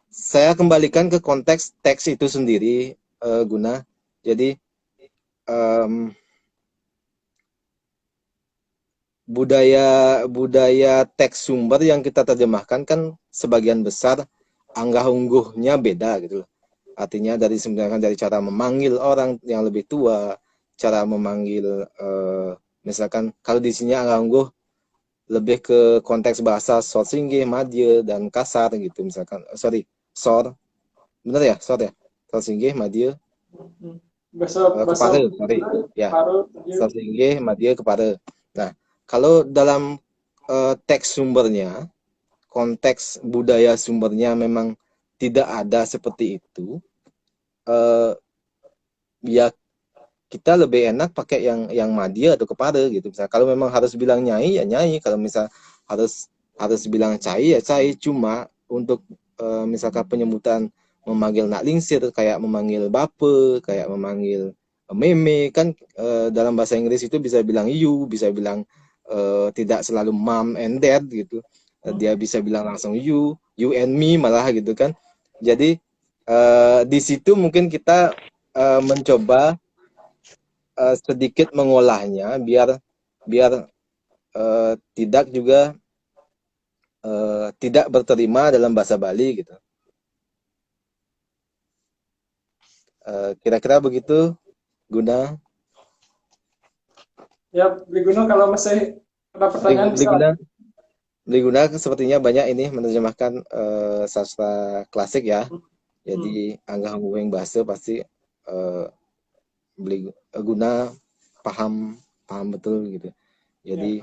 Saya kembalikan ke konteks teks itu sendiri, Guna. Jadi budaya teks sumber yang kita terjemahkan kan sebagian besar anggah ungguhnya beda gitu loh. Artinya sebenarnya dari cara memanggil orang yang lebih tua, cara memanggil misalkan kalau di sini anggah ungguh lebih ke konteks bahasa sor singgih, madya, dan kasar gitu misalkan. Sor. Bener ya? Sor ya? Sor singgih, madya, Bahasa kepare, sorry. Ya. Paru, Sor singgih, madya, kepare. Nah, kalau dalam teks sumbernya, konteks budaya sumbernya memang tidak ada seperti itu, ya kita lebih enak pakai yang madya atau kepare gitu. Misalnya kalau memang harus bilang nyai ya nyai, kalau misal harus bilang cai ya cai. Cuma untuk misalkan penyebutan memanggil nak lingsir kayak memanggil bape, kayak memanggil meme kan, dalam bahasa Inggris itu bisa bilang you, bisa bilang tidak selalu mom and dad gitu. Dia bisa bilang langsung you and me malah gitu kan. Jadi di situ mungkin kita mencoba sedikit mengolahnya biar tidak juga tidak berterima dalam bahasa Bali gitu. Kira-kira begitu, Guna. Ya, Briguna kalau masih ada pertanyaan bisa. Bliguna sepertinya banyak ini menerjemahkan sastra klasik ya. Jadi Angga Hanggueng bahasa pasti Guna paham betul gitu. Jadi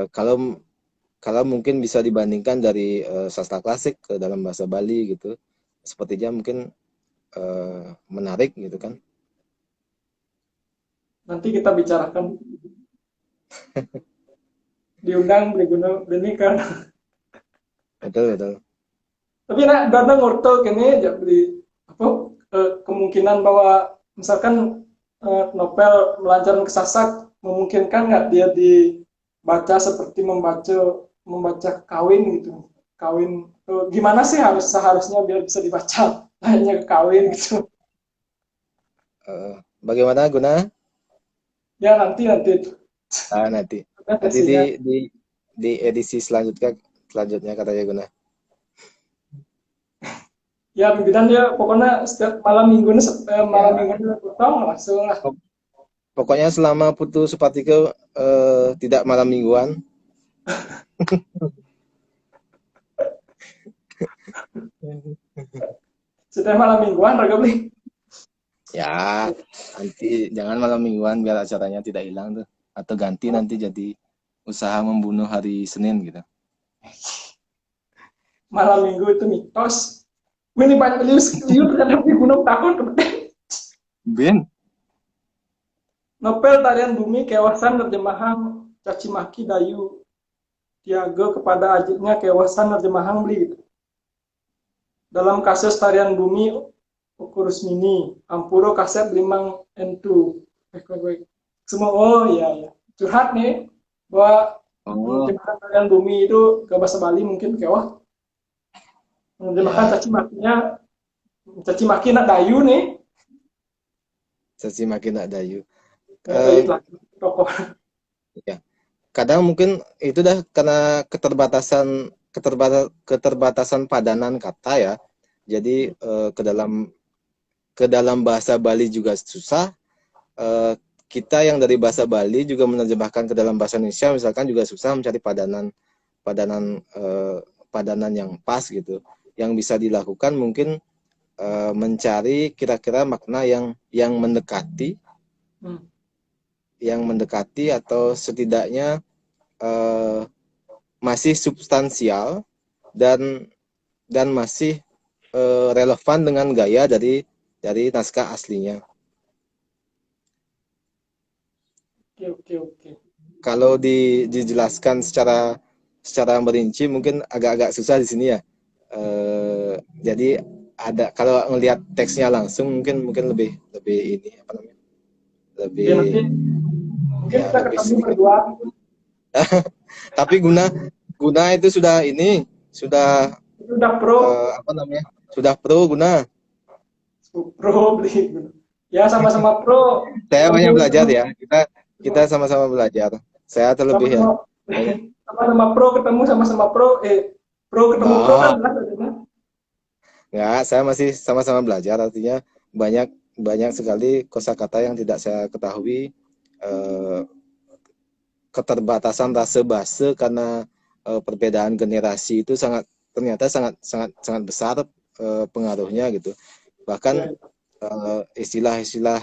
kalau mungkin bisa dibandingkan dari sastra klasik ke dalam bahasa Bali gitu, sepertinya mungkin menarik gitu kan. Nanti kita bicarakan. Diundang Briguna ini kan. Betul. Tapi nak dana ngorto kene jadi apa kemungkinan bahwa misalkan novel melancarkan ke Sasak memungkinkan nggak dia baca seperti membaca kawin gitu. Kawin tuh gimana sih seharusnya biar bisa dibaca hanya kawin gitu. Bagaimana Guna? Ya nanti nanti itu Nanti ada nanti di versinya. di di edisi selanjutnya katanya Guna. Ya pimpinan dia pokoknya setiap malam minggu malam Ya. minggu potong langsung lah. Pok- Pokoknya selama Putu Supatiko tidak malam mingguan. Setiap malam mingguan Raga beli. Ya, nanti jangan malam mingguan biar acaranya tidak hilang tuh. Atau ganti nanti jadi usaha membunuh hari Senin gitu. Malam minggu itu mitos. Ini banyak liu terhadap di gunung tahun kemudian. Ben, Novel Tarian Bumi kewasan terjemahan Caci Maki Dayu Tiago kepada ajiknya kewasan terjemahan beli gitu. Dalam kasus Tarian Bumi Ukurus Mini, Ampuro Kasep Limang Entu. Semua oh iya ya. Curhat nih bahwa oh menerjemahkan Tarian Bumi itu ke bahasa Bali mungkin kewah. Menerjemahkan ya, Caci Maki nak Dayu nih. caci maki nak dayu. Ya, Dayu Eh, lagi tokoh. ya. Kadang mungkin itu dah karena keterbatasan padanan kata ya. Jadi ke dalam bahasa Bali juga susah. Eh, kita yang dari bahasa Bali juga menerjemahkan ke dalam bahasa Indonesia misalkan juga susah mencari padanan padanan eh, padanan yang pas gitu. Yang bisa dilakukan mungkin mencari kira-kira makna yang mendekati Hmm. atau setidaknya eh, masih substansial dan masih relevan dengan gaya dari naskah aslinya. Oke oke oke. Kalau dijelaskan secara merinci mungkin agak-agak susah di sini ya. Jadi ada kalau ngelihat teksnya langsung mungkin lebih lebih ini apa namanya? Oke nanti Lebih mungkin ya kita lebih ketemu sedikit. berdua. Tapi guna guna itu sudah Itu udah pro, apa namanya? Sudah pro guna. pro beli. Ya sama-sama pro. Saya Ketemu banyak belajar ketemu ya. Kita sama-sama belajar. Saya terlebih ya. sama-sama Banyak. sama-sama pro ketemu sama-sama pro pro ketemu pro kan Oh, jelas artinya. enggak, saya masih sama-sama belajar. Artinya banyak banyak sekali kosakata yang tidak saya ketahui. Eh, Keterbatasan rasa bahasa karena perbedaan generasi itu ternyata sangat sangat sangat besar pengaruhnya gitu. Bahkan Ya, istilah-istilah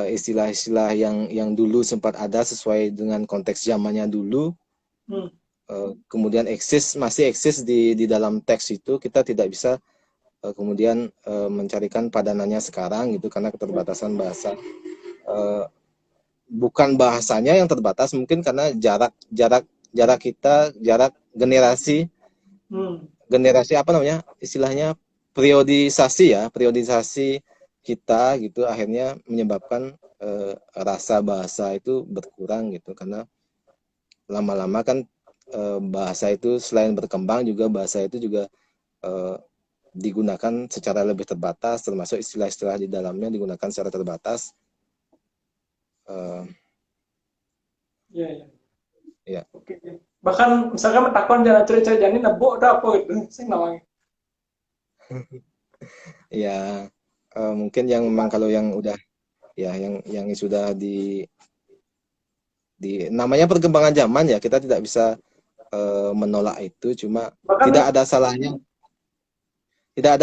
istilah-istilah yang dulu sempat ada sesuai dengan konteks zamannya dulu, hmm, kemudian masih eksis di dalam teks itu, kita tidak bisa kemudian mencarikan padanannya sekarang gitu karena ya. keterbatasan bahasa. Eh, Bukan bahasanya yang terbatas, mungkin karena jarak kita, jarak Hmm, generasi apa namanya istilahnya, periodisasi kita gitu akhirnya menyebabkan rasa bahasa itu berkurang gitu karena lama-lama kan bahasa itu selain berkembang juga bahasa itu juga eh, digunakan secara lebih terbatas, termasuk istilah-istilah di dalamnya digunakan secara terbatas. Eh, ya, ya. ya Oke. Bahkan misalkan mentakon jalan cerita jadi nebok dah apa gitu. Saya nawang. ya mungkin yang memang kalau yang udah ya yang sudah di namanya perkembangan zaman ya kita tidak bisa menolak itu, cuma Bahkan tidak ada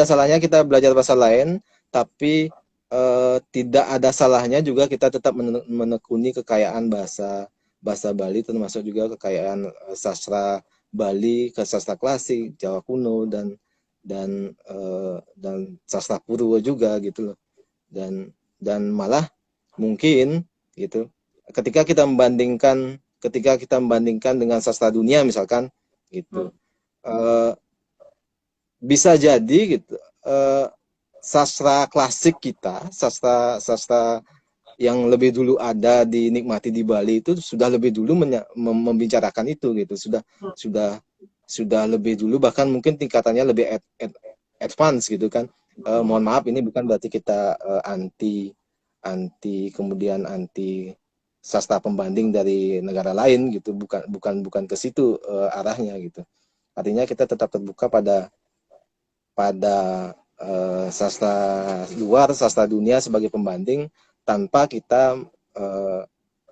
salahnya kita belajar bahasa lain, tapi tidak ada salahnya juga kita tetap menekuni kekayaan bahasa bahasa Bali, termasuk juga kekayaan sastra Bali, ke sastra klasik Jawa kuno dan sastra Purwo juga gitu loh, dan malah mungkin gitu ketika kita membandingkan dengan sastra dunia misalkan hmm, gitu, eh, bisa jadi gitu sastra klasik kita, sastra sastra yang lebih dulu ada dinikmati di Bali itu sudah lebih dulu membicarakan itu gitu, sudah sudah lebih dulu, bahkan mungkin tingkatannya lebih advance gitu kan. Mohon maaf, ini bukan berarti kita anti anti kemudian anti sastra pembanding dari negara lain gitu, bukan bukan bukan ke situ arahnya gitu. Artinya kita tetap terbuka pada pada sastra luar, sastra dunia sebagai pembanding, tanpa kita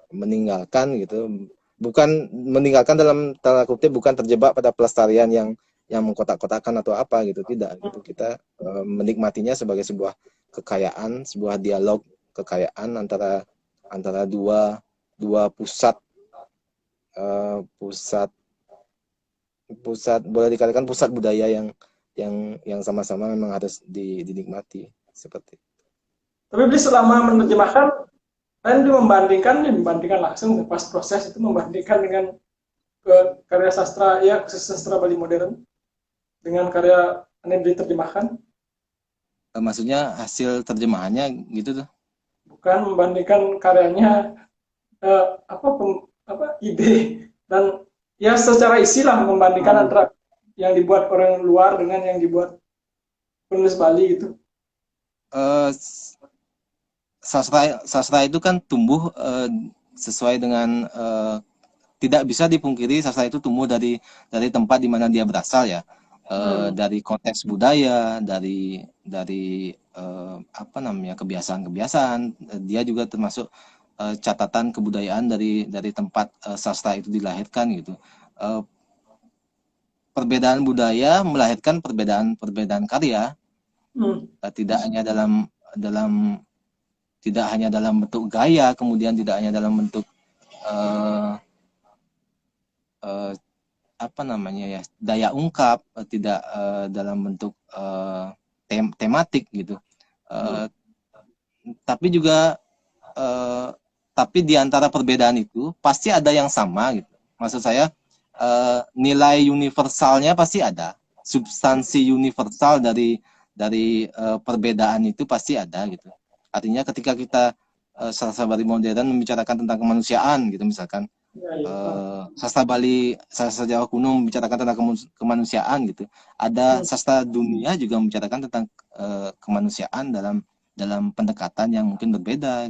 meninggalkan gitu, bukan meninggalkan dalam tanda kutip, bukan terjebak pada pelestarian yang mengkotak-kotakan atau apa gitu, tidak gitu. Kita menikmatinya sebagai sebuah kekayaan, sebuah dialog kekayaan antara antara dua pusat, pusat pusat boleh dikatakan pusat budaya yang sama-sama memang harus dinikmati seperti. Tapi beli selama menerjemahkan, kan dia membandingkan langsung pas proses itu, membandingkan dengan karya sastra, ya sastra Bali modern dengan karya yang diterjemahkan. Maksudnya hasil terjemahannya gitu tuh. Bukan membandingkan karyanya, apa ide dan ya secara isi lah, membandingkan antara yang dibuat orang luar dengan yang dibuat penulis Bali gitu. Eh, sastra itu kan tumbuh sesuai dengan tidak bisa dipungkiri sastra itu tumbuh dari tempat di mana dia berasal ya. Dari konteks budaya, dari apa namanya, kebiasaan-kebiasaan. Dia juga termasuk catatan kebudayaan dari tempat sastra itu dilahirkan gitu. Perbedaan budaya melahirkan perbedaan karya, tidak hanya dalam tidak hanya dalam bentuk gaya, kemudian tidak hanya dalam bentuk apa namanya ya, daya ungkap, tidak dalam bentuk tematik gitu. Tapi juga tapi di antara perbedaan itu pasti ada yang sama gitu. Maksud saya nilai universalnya pasti ada, substansi universal dari perbedaan itu pasti ada gitu. Artinya ketika kita sastra Bali modern membicarakan tentang kemanusiaan gitu misalkan, sastra Bali, sastra Jawa kuno membicarakan tentang kemanusiaan gitu. Ada sastra dunia juga membicarakan tentang kemanusiaan dalam pendekatan yang mungkin berbeda,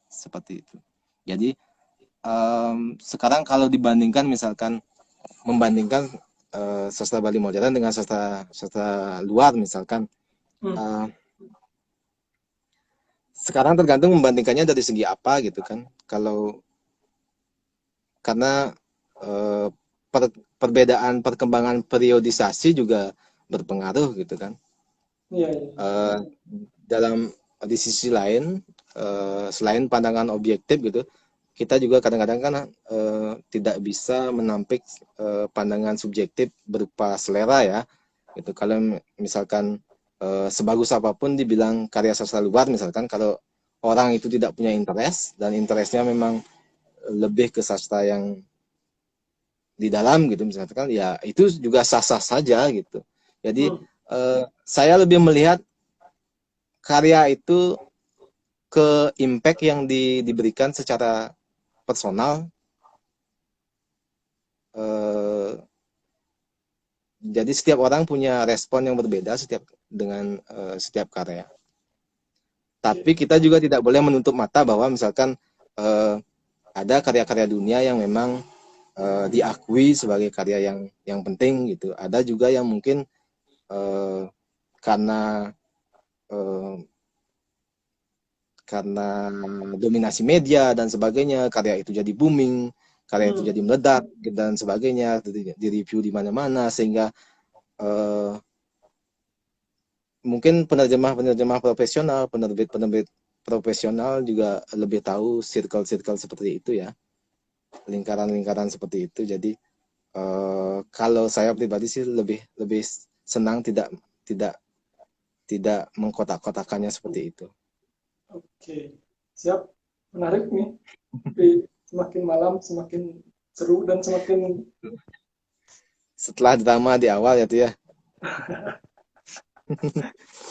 seperti itu. Jadi sekarang kalau dibandingkan, misalkan membandingkan sastra Bali modern dengan sastra luar misalkan, sekarang tergantung membandingkannya dari segi apa gitu kan. Kalau karena perbedaan perkembangan periodisasi juga berpengaruh gitu kan. Dalam di sisi lain, selain pandangan objektif gitu, kita juga kadang-kadang kan tidak bisa menampik pandangan subjektif berupa selera ya. Gitu. Kalau misalkan sebagus apapun dibilang karya sastra luar misalkan, kalau orang itu tidak punya interest dan interestnya memang lebih ke sastra yang di dalam gitu misalkan, ya itu juga sah-sah saja gitu. Jadi saya lebih melihat karya itu ke impact yang diberikan secara personal. Jadi setiap orang punya respon yang berbeda dengan setiap karya. Tapi kita juga tidak boleh menutup mata bahwa misalkan ada karya-karya dunia yang memang diakui sebagai karya yang penting gitu. Ada juga yang mungkin karena dominasi media dan sebagainya, karya itu jadi booming, karya itu jadi meledak dan sebagainya, di review di mana-mana, sehingga mungkin penerjemah profesional, penerbit profesional juga lebih tahu circle seperti itu ya, lingkaran seperti itu. Jadi kalau saya pribadi sih lebih senang tidak mengkotak-kotakannya seperti itu. Oke, siap, menarik nih. Semakin malam semakin seru dan semakin setelah drama di awal ya tuh ya.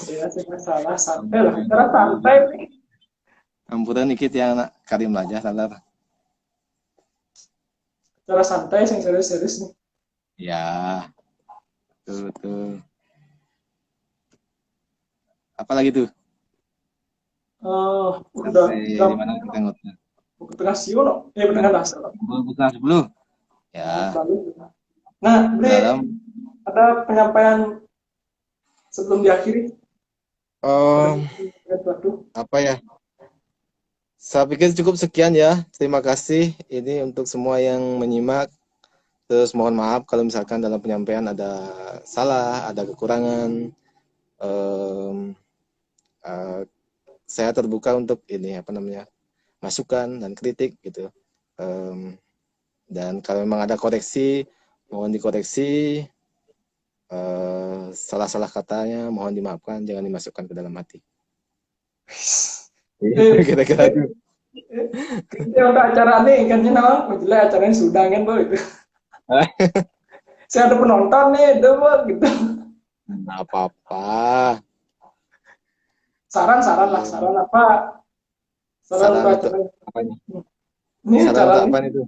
ya saya salah, santai lah, cara santai nih. Ampuran dikit ya anak Karim aja salah. Cara santai, yang serius-serius nih. Ya, betul betul. Apalagi tuh? Udah Sampai jam di mana kita ngutnya? tengah siang, no? Tengah dasar. 10. Nah, Ya, balik. Nah, Bli, dalam ada penyampaian sebelum diakhiri. Ada Oh, sesuatu. apa ya? Saya pikir cukup sekian ya. Terima kasih ini untuk semua yang menyimak. Terus mohon maaf kalau misalkan dalam penyampaian ada salah, ada kekurangan. Em, eh, saya terbuka untuk ini apa namanya masukan dan kritik gitu. Em, dan kalau memang ada koreksi, mohon dikoreksi. Salah-salah katanya mohon dimaafkan, jangan dimasukkan ke dalam hati. Eh, Kira-kira itu. Kita udah acara nih, kan nama, jelas acaranya sudah kan, Bro, itu. Saya ada penonton nih, itu, Bro, gitu. Nggak apa-apa. Saran lah, saran apa? Saran Saran untuk untuk acara. apa nih? Ini Saran acara untuk nih. apa itu?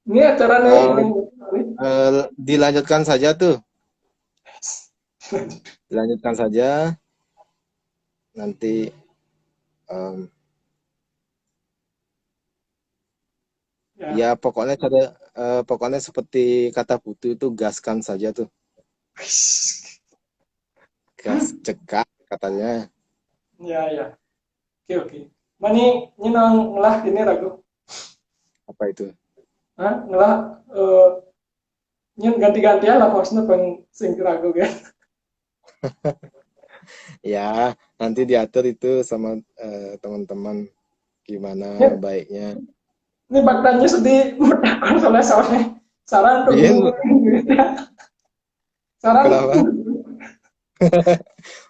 Ini acara nih. Eh, dilanjutkan saja tuh. Dilanjutkan saja. Nanti em, Ya. ya pokoknya seperti kata Putu itu gaskan saja tuh. Gas cekak katanya. Ya, ya. Oke. Mani, ini nang ngelah ini ragu. Apa itu? Hah? Ngelah, nyen ganti-gantian lah hostnya peng sing ragu kan. Ya, nanti diatur itu sama teman-teman gimana Ini, baiknya. ini faktanya sedih bertakon soalnya saran untuk Iya, guru saran. kenapa?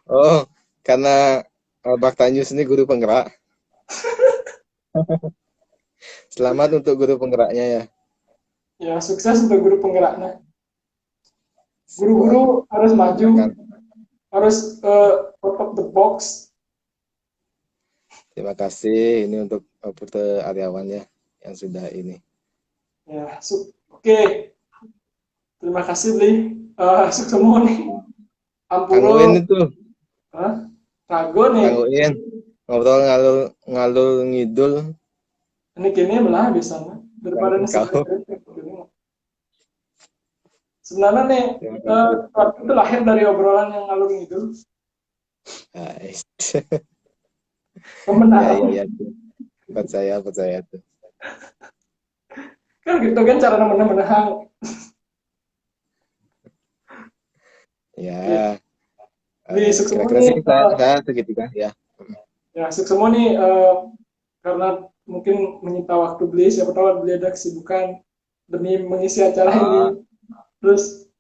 Oh, karena Baktanjus ini guru penggerak. Selamat untuk guru penggeraknya ya. Ya, sukses untuk guru penggeraknya. Sebuah Guru-guru harus maju, gerakan. harus out of the box. Terima kasih ini untuk Pute Aryawan ya yang sudah ini. Ya, oke. Terima kasih, Bli. Sukses semua nih. Kang Uin Ampuro, itu, hah? Rago nih. Kang Uin ngobrol ngalur ngalur ngidul Ini kini belah biasanya daripada dengan ini kau. sebenarnya nih Terima kasih. itu lahir dari obrolan yang ngalur itu Guys. Ya pembenaran ya ya. Percaya tuh. kan gitu kan cara menang. Ya, Di sukses semua kira-kira nih, sih saya segitu kan ya. ya sukses semua nih karena mungkin menyita waktu beli, siapa tahu beli ada kesibukan demi mengisi acara Ah, ini, terus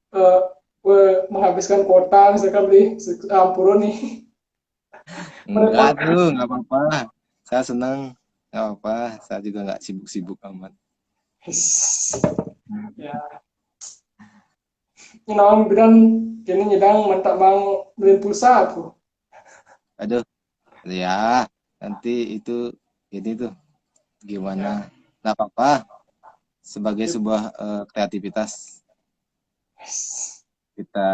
menghabiskan kuota misalkan beli ampuro nih. enggak Merepotkan. tuh, enggak apa-apa. Saya senang, enggak apa-apa. Saya juga enggak sibuk-sibuk amat. Ya, nyinawang bidan kini nyidang mantap bang beli pulsa tuh. Aduh, ya nanti itu ini tuh Ya, gimana? Enggak apa-apa. Sebagai sebuah kreativitas kita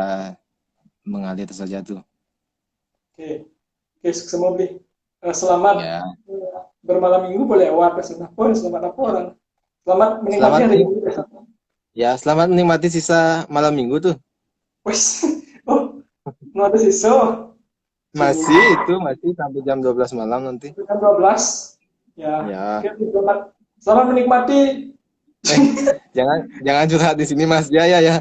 mengalir saja tuh. oke, oke, sukses semua beli. Selamat Ya, bermalam minggu boleh lewat pesan pun selamat laporan. Selamat menikmati selamat hari nih. minggu besok. Ya, selamat menikmati sisa malam minggu tuh. Wes, oh, mau ada siswa. Masih sampai jam 12 malam nanti. Jam 12. Ya, Ya. oke, selamat. Selamat menikmati. Jangan curhat di sini Mas Jaya ya.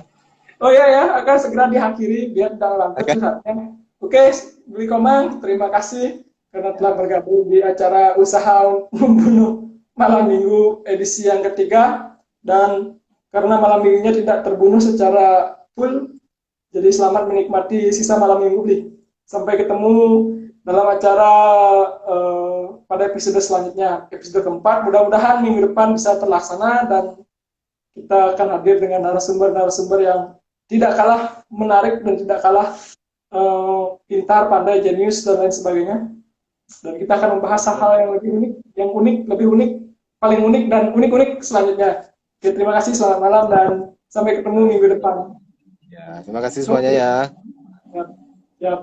Oh ya ya, akan segera diakhiri biar tidak lambat Oke. curhatnya. Oke, Beli Komang, terima kasih karena telah bergabung di acara usaha membunuh malam minggu edisi yang ketiga dan karena malam minggunya tidak terbunuh secara full, jadi selamat menikmati sisa malam minggu Beli. Sampai ketemu dalam acara pada episode selanjutnya, episode keempat. Mudah-mudahan minggu depan bisa terlaksana dan kita akan hadir dengan narasumber-narasumber yang tidak kalah menarik dan tidak kalah pintar, pandai, jenius, dan lain sebagainya. Dan kita akan membahas hal-hal yang lebih unik, yang unik, lebih unik, paling unik dan unik-unik selanjutnya. Oke, terima kasih, selamat malam dan sampai ketemu minggu depan. Ya, terima kasih semuanya ya. Siap. Siap.